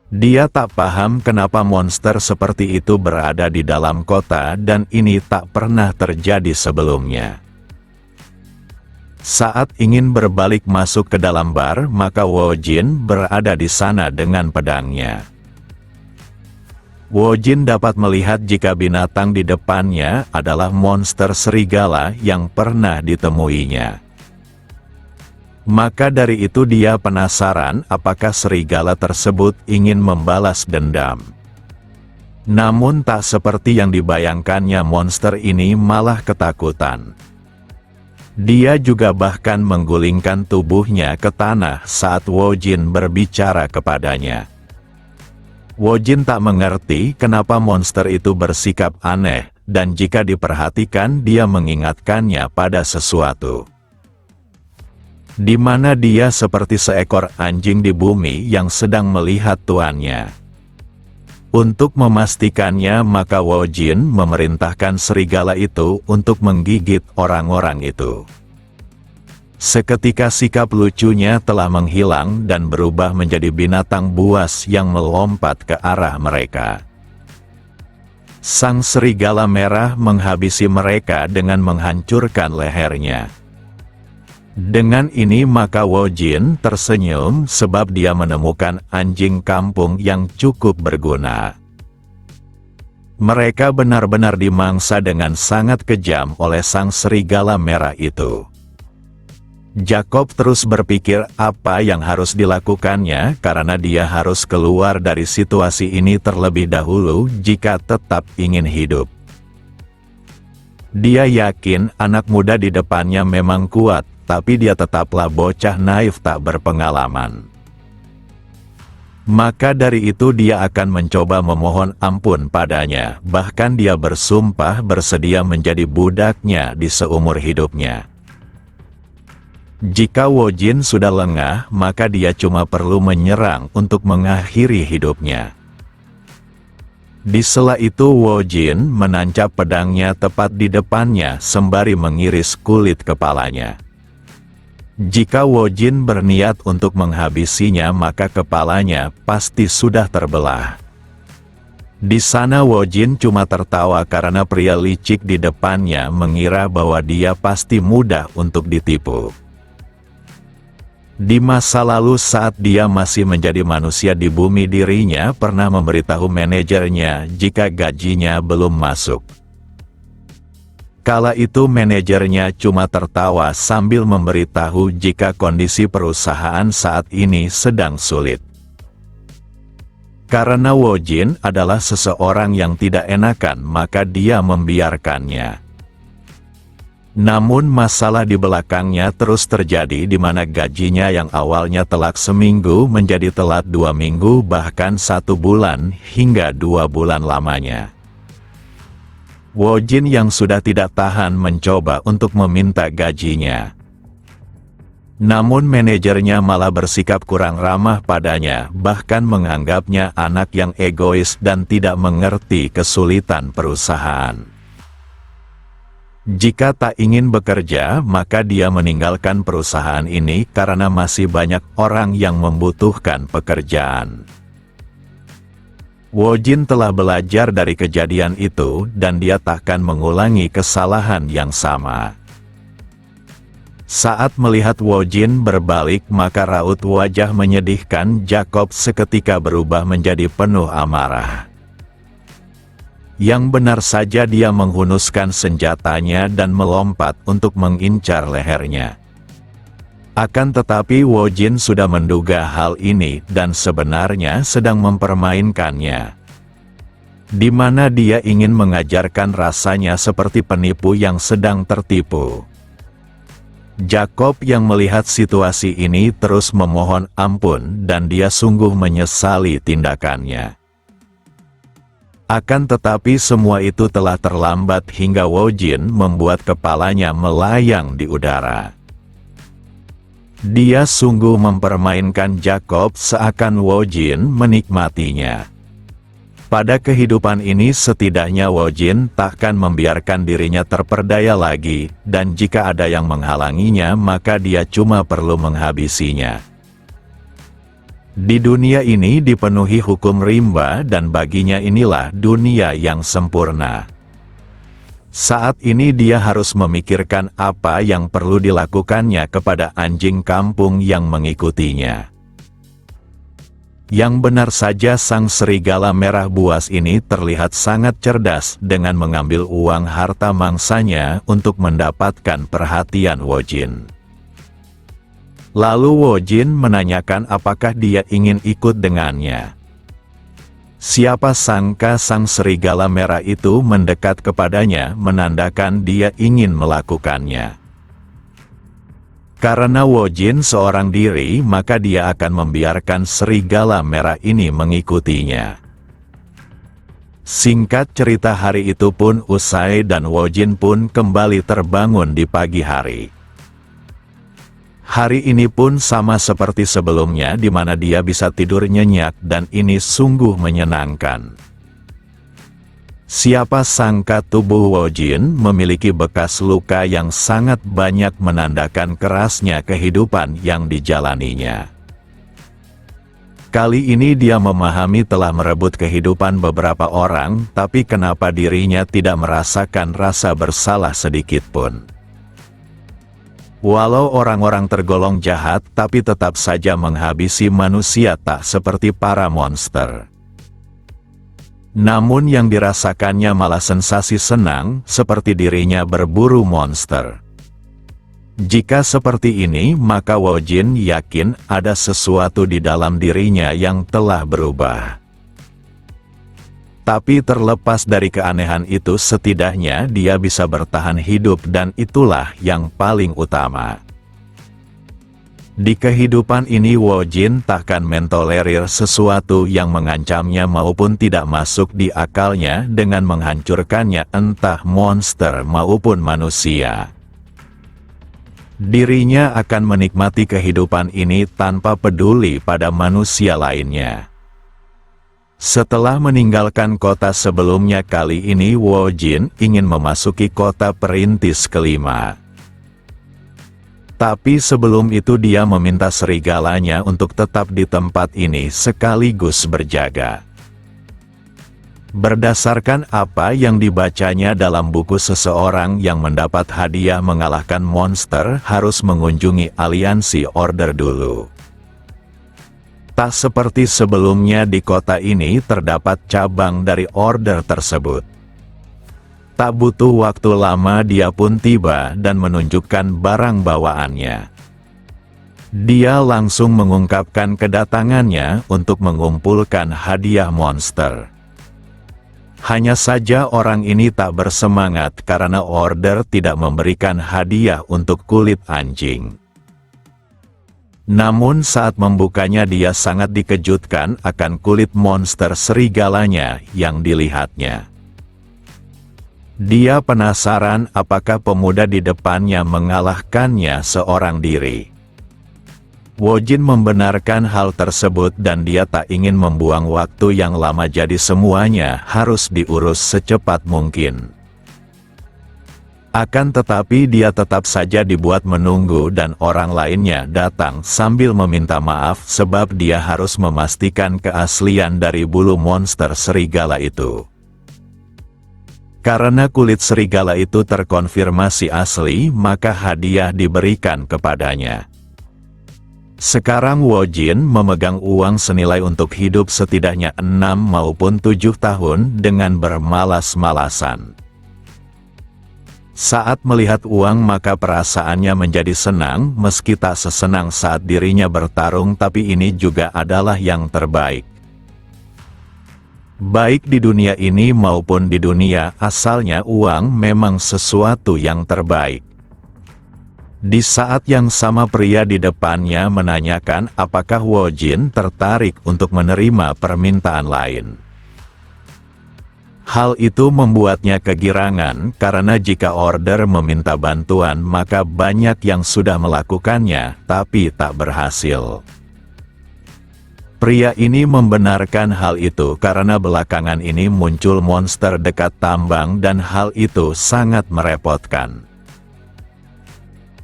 Dia tak paham kenapa monster seperti itu berada di dalam kota dan ini tak pernah terjadi sebelumnya. Saat ingin berbalik masuk ke dalam bar, maka Wojin berada di sana dengan pedangnya. Wojin dapat melihat jika binatang di depannya adalah monster serigala yang pernah ditemuinya. Maka dari itu dia penasaran apakah serigala tersebut ingin membalas dendam. Namun tak seperti yang dibayangkannya, monster ini malah ketakutan. Dia juga bahkan menggulingkan tubuhnya ke tanah saat Wojin berbicara kepadanya. Wojin tak mengerti kenapa monster itu bersikap aneh, dan jika diperhatikan dia mengingatkannya pada sesuatu. Di mana dia seperti seekor anjing di bumi yang sedang melihat tuannya. Untuk memastikannya, maka Wojin memerintahkan serigala itu untuk menggigit orang-orang itu. Seketika sikap lucunya telah menghilang dan berubah menjadi binatang buas yang melompat ke arah mereka. Sang serigala merah menghabisi mereka dengan menghancurkan lehernya. Dengan ini maka Wojin tersenyum sebab dia menemukan anjing kampung yang cukup berguna. Mereka benar-benar dimangsa dengan sangat kejam oleh sang serigala merah itu. Jacob terus berpikir apa yang harus dilakukannya karena dia harus keluar dari situasi ini terlebih dahulu jika tetap ingin hidup. Dia yakin anak muda di depannya memang kuat, tapi dia tetaplah bocah naif tak berpengalaman. Maka dari itu dia akan mencoba memohon ampun padanya, bahkan dia bersumpah bersedia menjadi budaknya di seumur hidupnya. Jika Wojin sudah lengah, maka dia cuma perlu menyerang untuk mengakhiri hidupnya. Di sela itu Wojin menancap pedangnya tepat di depannya sembari mengiris kulit kepalanya. Jika Wojin berniat untuk menghabisinya, maka kepalanya pasti sudah terbelah. Di sana Wojin cuma tertawa karena pria licik di depannya mengira bahwa dia pasti mudah untuk ditipu. Di masa lalu saat dia masih menjadi manusia di bumi, dirinya pernah memberitahu manajernya jika gajinya belum masuk. Kala itu manajernya cuma tertawa sambil memberitahu jika kondisi perusahaan saat ini sedang sulit. Karena Wojin adalah seseorang yang tidak enakan, maka dia membiarkannya. Namun masalah di belakangnya terus terjadi di mana gajinya yang awalnya telat seminggu menjadi telat 2 minggu, bahkan 1 bulan hingga 2 bulan lamanya. Wojin yang sudah tidak tahan mencoba untuk meminta gajinya. Namun manajernya malah bersikap kurang ramah padanya, bahkan menganggapnya anak yang egois dan tidak mengerti kesulitan perusahaan. Jika tak ingin bekerja, maka dia meninggalkan perusahaan ini karena masih banyak orang yang membutuhkan pekerjaan. Wojin telah belajar dari kejadian itu dan dia takkan mengulangi kesalahan yang sama. Saat melihat Wojin berbalik, maka raut wajah menyedihkan Jacob seketika berubah menjadi penuh amarah. Yang benar saja dia menghunuskan senjatanya dan melompat untuk mengincar lehernya. Akan tetapi Wojin sudah menduga hal ini dan sebenarnya sedang mempermainkannya. Di mana dia ingin mengajarkan rasanya seperti penipu yang sedang tertipu. Jacob yang melihat situasi ini terus memohon ampun dan dia sungguh menyesali tindakannya. Akan tetapi semua itu telah terlambat hingga Wojin membuat kepalanya melayang di udara. Dia sungguh mempermainkan Jacob seakan Wojin menikmatinya. Pada kehidupan ini setidaknya Wojin takkan membiarkan dirinya terperdaya lagi, dan jika ada yang menghalanginya maka dia cuma perlu menghabisinya. Di dunia ini dipenuhi hukum rimba dan baginya inilah dunia yang sempurna. Saat ini dia harus memikirkan apa yang perlu dilakukannya kepada anjing kampung yang mengikutinya. Yang benar saja sang serigala merah buas ini terlihat sangat cerdas dengan mengambil uang harta mangsanya untuk mendapatkan perhatian Wojin. Lalu Wojin menanyakan apakah dia ingin ikut dengannya. Siapa sangka sang serigala merah itu mendekat kepadanya menandakan dia ingin melakukannya. Karena Wojin seorang diri, maka dia akan membiarkan serigala merah ini mengikutinya. Singkat cerita, hari itu pun usai dan Wojin pun kembali terbangun di pagi hari. Hari ini pun sama seperti sebelumnya di mana dia bisa tidur nyenyak dan ini sungguh menyenangkan. Siapa sangka tubuh Wojin memiliki bekas luka yang sangat banyak menandakan kerasnya kehidupan yang dijalaninya. Kali ini dia memahami telah merebut kehidupan beberapa orang, tapi kenapa dirinya tidak merasakan rasa bersalah sedikit pun. Walau orang-orang tergolong jahat, tapi tetap saja menghabisi manusia tak seperti para monster. Namun yang dirasakannya malah sensasi senang, seperti dirinya berburu monster. Jika seperti ini, maka Wojin yakin ada sesuatu di dalam dirinya yang telah berubah. Tapi terlepas dari keanehan itu, setidaknya dia bisa bertahan hidup dan itulah yang paling utama. Di kehidupan ini Wojin takkan mentolerir sesuatu yang mengancamnya maupun tidak masuk di akalnya dengan menghancurkannya, entah monster maupun manusia. Dirinya akan menikmati kehidupan ini tanpa peduli pada manusia lainnya. Setelah meninggalkan kota sebelumnya, kali ini Wojin ingin memasuki kota perintis kelima. Tapi sebelum itu dia meminta serigalanya untuk tetap di tempat ini sekaligus berjaga. Berdasarkan apa yang dibacanya dalam buku, seseorang yang mendapat hadiah mengalahkan monster harus mengunjungi aliansi Order dulu. Tak seperti sebelumnya, di kota ini terdapat cabang dari Order tersebut. Tak butuh waktu lama dia pun tiba dan menunjukkan barang bawaannya. Dia langsung mengungkapkan kedatangannya untuk mengumpulkan hadiah monster. Hanya saja orang ini tak bersemangat karena Order tidak memberikan hadiah untuk kulit anjing. Namun saat membukanya dia sangat dikejutkan akan kulit monster serigalanya yang dilihatnya. Dia penasaran apakah pemuda di depannya mengalahkannya seorang diri. Wojin membenarkan hal tersebut dan dia tak ingin membuang waktu yang lama, jadi semuanya harus diurus secepat mungkin. Akan tetapi dia tetap saja dibuat menunggu dan orang lainnya datang sambil meminta maaf sebab dia harus memastikan keaslian dari bulu monster serigala itu. Karena kulit serigala itu terkonfirmasi asli, maka hadiah diberikan kepadanya. Sekarang Wojin memegang uang senilai untuk hidup setidaknya 6 maupun 7 tahun dengan bermalas-malasan. Saat melihat uang maka perasaannya menjadi senang, meski tak sesenang saat dirinya bertarung, tapi ini juga adalah yang terbaik. Baik di dunia ini maupun di dunia asalnya, uang memang sesuatu yang terbaik. Di saat yang sama pria di depannya menanyakan apakah Wojin tertarik untuk menerima permintaan lain. Hal itu membuatnya kegirangan karena jika Order meminta bantuan maka banyak yang sudah melakukannya tapi tak berhasil. Pria ini membenarkan hal itu karena belakangan ini muncul monster dekat tambang dan hal itu sangat merepotkan.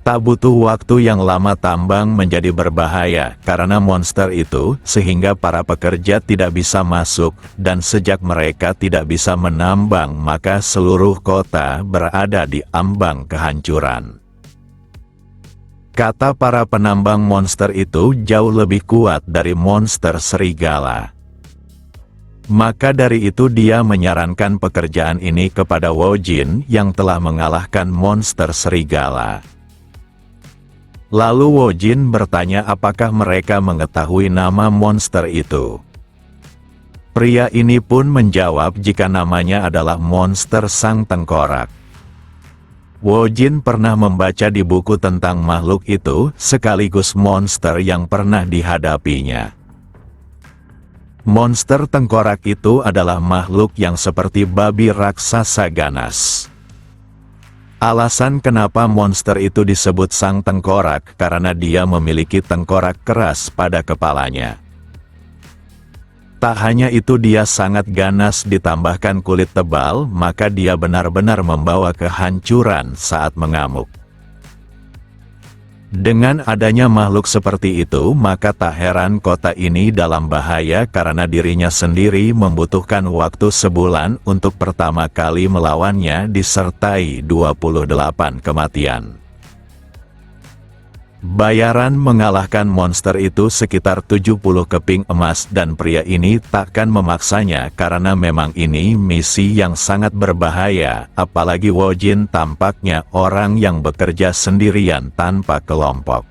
Tak butuh waktu yang lama tambang menjadi berbahaya karena monster itu, sehingga para pekerja tidak bisa masuk, dan sejak mereka tidak bisa menambang maka seluruh kota berada di ambang kehancuran. Kata para penambang monster itu jauh lebih kuat dari monster serigala. Maka dari itu dia menyarankan pekerjaan ini kepada Wojin yang telah mengalahkan monster serigala. Lalu Wojin bertanya apakah mereka mengetahui nama monster itu. Pria ini pun menjawab jika namanya adalah monster sang tengkorak. Wojin pernah membaca di buku tentang makhluk itu, sekaligus monster yang pernah dihadapinya. Monster tengkorak itu adalah makhluk yang seperti babi raksasa ganas. Alasan kenapa monster itu disebut sang tengkorak karena dia memiliki tengkorak keras pada kepalanya. Tak hanya itu, dia sangat ganas ditambahkan kulit tebal, maka dia benar-benar membawa kehancuran saat mengamuk. Dengan adanya makhluk seperti itu, maka tak heran kota ini dalam bahaya karena dirinya sendiri membutuhkan waktu sebulan untuk pertama kali melawannya disertai 28 kematian. Bayaran mengalahkan monster itu sekitar 70 keping emas dan pria ini takkan memaksanya karena memang ini misi yang sangat berbahaya, apalagi Wojin tampaknya orang yang bekerja sendirian tanpa kelompok.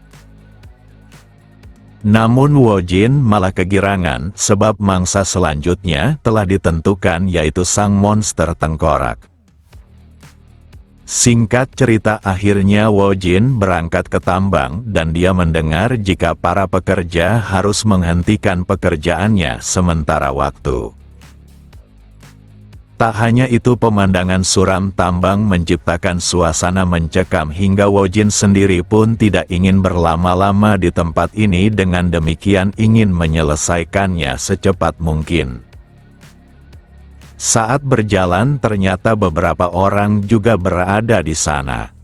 Namun Wojin malah kegirangan sebab mangsa selanjutnya telah ditentukan, yaitu sang monster tengkorak. Singkat cerita, akhirnya Wojin berangkat ke tambang dan dia mendengar jika para pekerja harus menghentikan pekerjaannya sementara waktu. Tak hanya itu, pemandangan suram tambang menciptakan suasana mencekam hingga Wojin sendiri pun tidak ingin berlama-lama di tempat ini, dengan demikian ingin menyelesaikannya secepat mungkin. Saat berjalan ternyata beberapa orang juga berada di sana.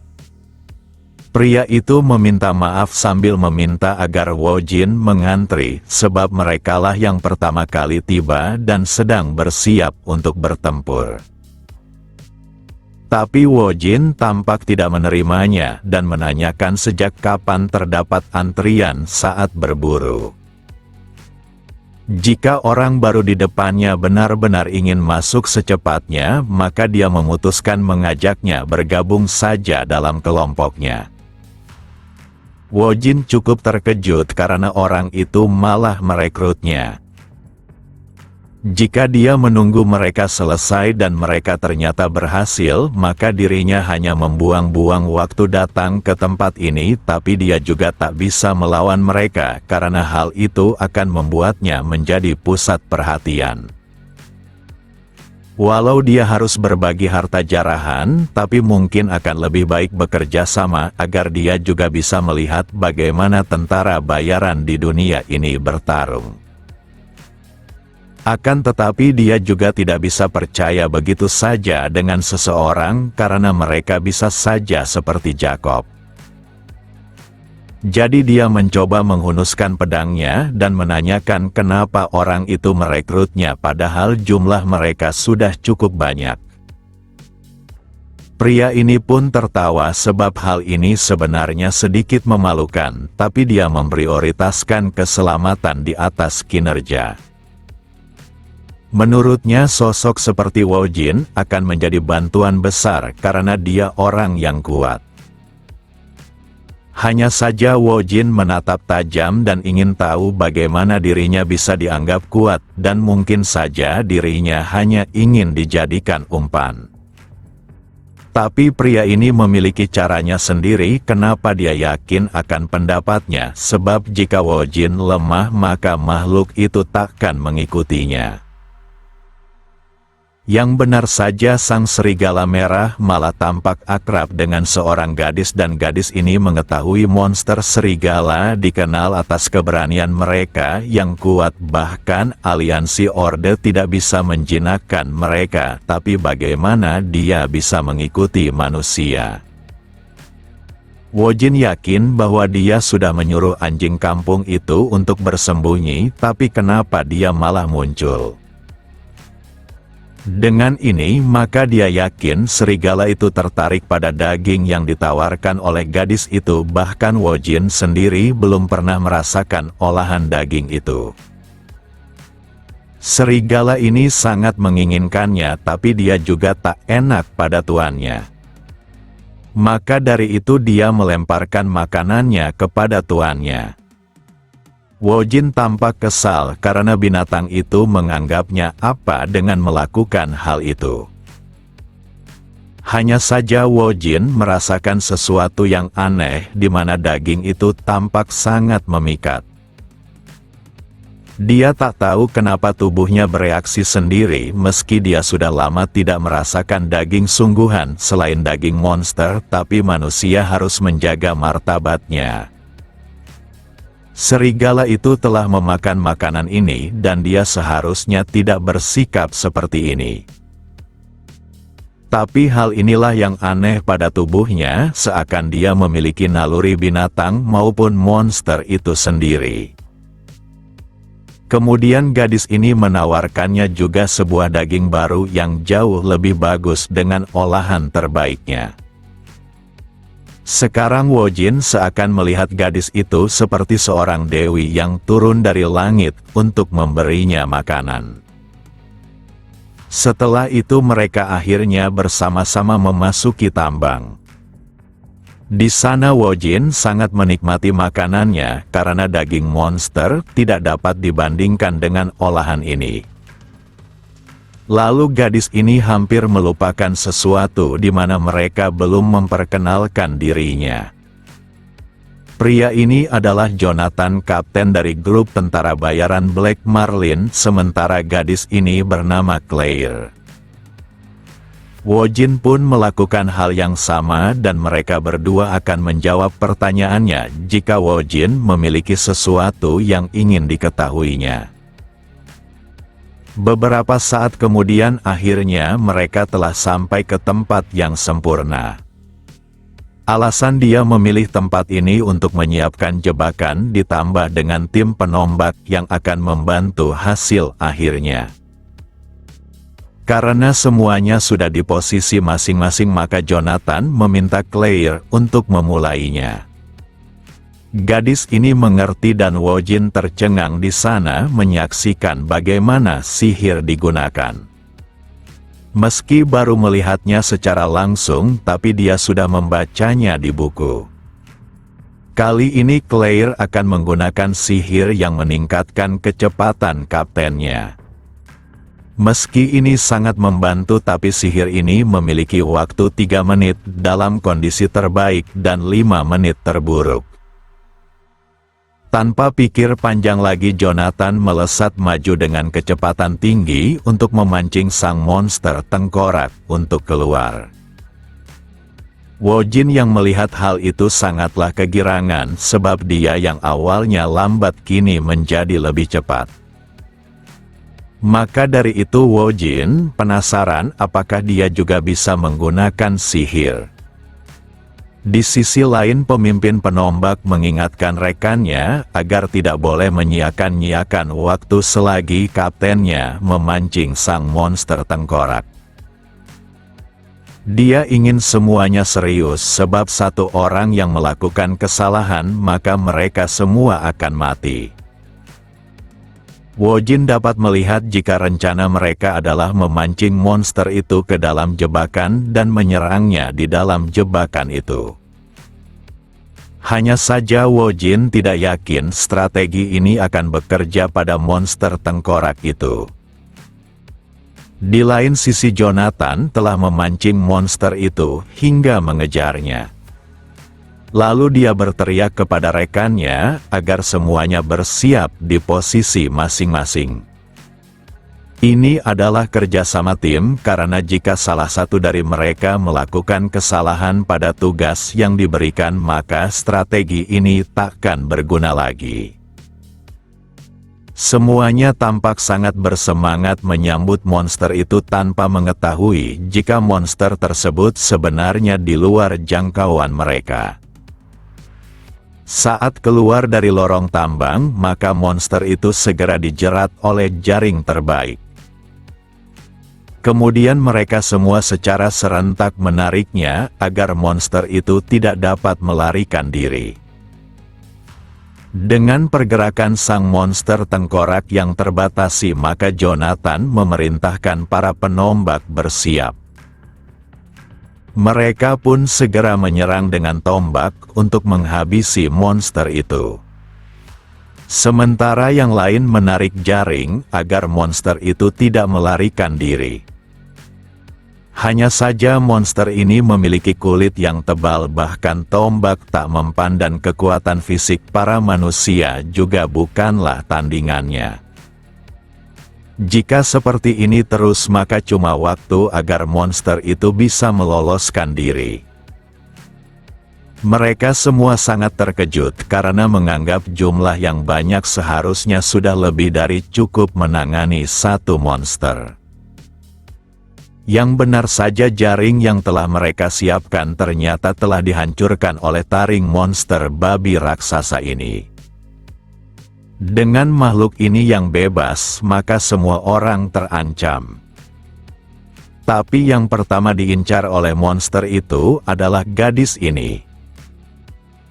Pria itu meminta maaf sambil meminta agar Wojin mengantri sebab merekalah yang pertama kali tiba dan sedang bersiap untuk bertempur. Tapi Wojin tampak tidak menerimanya dan menanyakan sejak kapan terdapat antrian saat berburu. Jika orang baru di depannya benar-benar ingin masuk secepatnya, maka dia memutuskan mengajaknya bergabung saja dalam kelompoknya. Wojin cukup terkejut karena orang itu malah merekrutnya. Jika dia menunggu mereka selesai dan mereka ternyata berhasil, maka dirinya hanya membuang-buang waktu datang ke tempat ini, tapi dia juga tak bisa melawan mereka karena hal itu akan membuatnya menjadi pusat perhatian. Walau dia harus berbagi harta jarahan, tapi mungkin akan lebih baik bekerja sama agar dia juga bisa melihat bagaimana tentara bayaran di dunia ini bertarung. Akan tetapi dia juga tidak bisa percaya begitu saja dengan seseorang karena mereka bisa saja seperti Jacob. Jadi dia mencoba menghunuskan pedangnya dan menanyakan kenapa orang itu merekrutnya padahal jumlah mereka sudah cukup banyak. Pria ini pun tertawa sebab hal ini sebenarnya sedikit memalukan, tapi dia memprioritaskan keselamatan di atas kinerja. Menurutnya sosok seperti Wojin akan menjadi bantuan besar karena dia orang yang kuat. Hanya saja Wojin menatap tajam dan ingin tahu bagaimana dirinya bisa dianggap kuat, dan mungkin saja dirinya hanya ingin dijadikan umpan. Tapi pria ini memiliki caranya sendiri kenapa dia yakin akan pendapatnya, sebab jika Wojin lemah maka makhluk itu takkan mengikutinya. Yang benar saja sang serigala merah malah tampak akrab dengan seorang gadis dan gadis ini mengetahui monster serigala dikenal atas keberanian mereka yang kuat, bahkan aliansi Orde tidak bisa menjinakkan mereka, tapi bagaimana dia bisa mengikuti manusia? Wojin yakin bahwa dia sudah menyuruh anjing kampung itu untuk bersembunyi, tapi kenapa dia malah muncul? Dengan ini maka dia yakin serigala itu tertarik pada daging yang ditawarkan oleh gadis itu, bahkan Wojin sendiri belum pernah merasakan olahan daging itu. Serigala ini sangat menginginkannya, tapi dia juga tak enak pada tuannya. Maka dari itu dia melemparkan makanannya kepada tuannya. Wojin tampak kesal karena binatang itu menganggapnya apa dengan melakukan hal itu. Hanya saja Wojin merasakan sesuatu yang aneh di mana daging itu tampak sangat memikat. Dia tak tahu kenapa tubuhnya bereaksi sendiri meski dia sudah lama tidak merasakan daging sungguhan selain daging monster, tapi manusia harus menjaga martabatnya. Serigala itu telah memakan makanan ini dan dia seharusnya tidak bersikap seperti ini. Tapi hal inilah yang aneh pada tubuhnya, seakan dia memiliki naluri binatang maupun monster itu sendiri. Kemudian gadis ini menawarkannya juga sebuah daging baru yang jauh lebih bagus dengan olahan terbaiknya. Sekarang Wojin seakan melihat gadis itu seperti seorang dewi yang turun dari langit untuk memberinya makanan. Setelah itu mereka akhirnya bersama-sama memasuki tambang. Di sana Wojin sangat menikmati makanannya karena daging monster tidak dapat dibandingkan dengan olahan ini. Lalu gadis ini hampir melupakan sesuatu di mana mereka belum memperkenalkan dirinya. Pria ini adalah Jonathan, kapten dari grup tentara bayaran Black Marlin, sementara gadis ini bernama Claire. Wojin pun melakukan hal yang sama dan mereka berdua akan menjawab pertanyaannya jika Wojin memiliki sesuatu yang ingin diketahuinya. Beberapa saat kemudian akhirnya mereka telah sampai ke tempat yang sempurna. Alasan dia memilih tempat ini untuk menyiapkan jebakan ditambah dengan tim penombak yang akan membantu hasil akhirnya. Karena semuanya sudah di posisi masing-masing maka Jonathan meminta Claire untuk memulainya. Gadis ini mengerti dan Wojin tercengang di sana menyaksikan bagaimana sihir digunakan. Meski baru melihatnya secara langsung, tapi dia sudah membacanya di buku. Kali ini Claire akan menggunakan sihir yang meningkatkan kecepatan kaptennya. Meski ini sangat membantu, tapi sihir ini memiliki waktu 3 menit dalam kondisi terbaik dan 5 menit terburuk. Tanpa pikir panjang lagi Jonathan melesat maju dengan kecepatan tinggi untuk memancing sang monster tengkorak untuk keluar. Wojin yang melihat hal itu sangatlah kegirangan sebab dia yang awalnya lambat kini menjadi lebih cepat. Maka dari itu Wojin penasaran apakah dia juga bisa menggunakan sihir. Di sisi lain pemimpin penombak mengingatkan rekannya agar tidak boleh menyia-nyiakan waktu selagi kaptennya memancing sang monster tengkorak. Dia ingin semuanya serius sebab satu orang yang melakukan kesalahan maka mereka semua akan mati. Wojin dapat melihat jika rencana mereka adalah memancing monster itu ke dalam jebakan dan menyerangnya di dalam jebakan itu. Hanya saja Wojin tidak yakin strategi ini akan bekerja pada monster tengkorak itu. Di lain sisi Jonathan telah memancing monster itu hingga mengejarnya. Lalu dia berteriak kepada rekannya agar semuanya bersiap di posisi masing-masing. Ini adalah kerjasama tim karena jika salah satu dari mereka melakukan kesalahan pada tugas yang diberikan maka strategi ini takkan berguna lagi. Semuanya tampak sangat bersemangat menyambut monster itu tanpa mengetahui jika monster tersebut sebenarnya di luar jangkauan mereka. Saat keluar dari lorong tambang, maka monster itu segera dijerat oleh jaring terbaik. Kemudian mereka semua secara serentak menariknya, agar monster itu tidak dapat melarikan diri. Dengan pergerakan sang monster tengkorak yang terbatasi, maka Jonathan memerintahkan para penombak bersiap. Mereka pun segera menyerang dengan tombak untuk menghabisi monster itu. Sementara yang lain menarik jaring agar monster itu tidak melarikan diri. Hanya saja monster ini memiliki kulit yang tebal, bahkan tombak tak mempan, dan kekuatan fisik para manusia juga bukanlah tandingannya. Jika seperti ini terus, maka cuma waktu agar monster itu bisa meloloskan diri. Mereka semua sangat terkejut karena menganggap jumlah yang banyak seharusnya sudah lebih dari cukup menangani satu monster. Yang benar saja, jaring yang telah mereka siapkan ternyata telah dihancurkan oleh taring monster babi raksasa ini. Dengan makhluk ini yang bebas, maka semua orang terancam. Tapi yang pertama diincar oleh monster itu adalah gadis ini.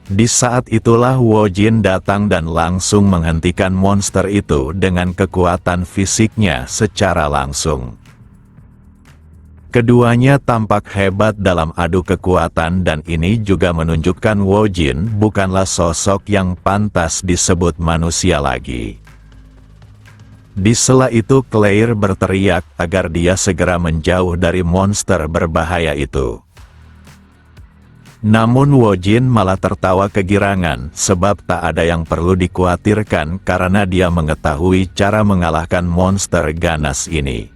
Di saat itulah Wojin datang dan langsung menghentikan monster itu dengan kekuatan fisiknya secara langsung. Keduanya tampak hebat dalam adu kekuatan, dan ini juga menunjukkan Wojin bukanlah sosok yang pantas disebut manusia lagi. Di sela itu Claire berteriak agar dia segera menjauh dari monster berbahaya itu. Namun Wojin malah tertawa kegirangan, sebab tak ada yang perlu dikhawatirkan karena dia mengetahui cara mengalahkan monster ganas ini.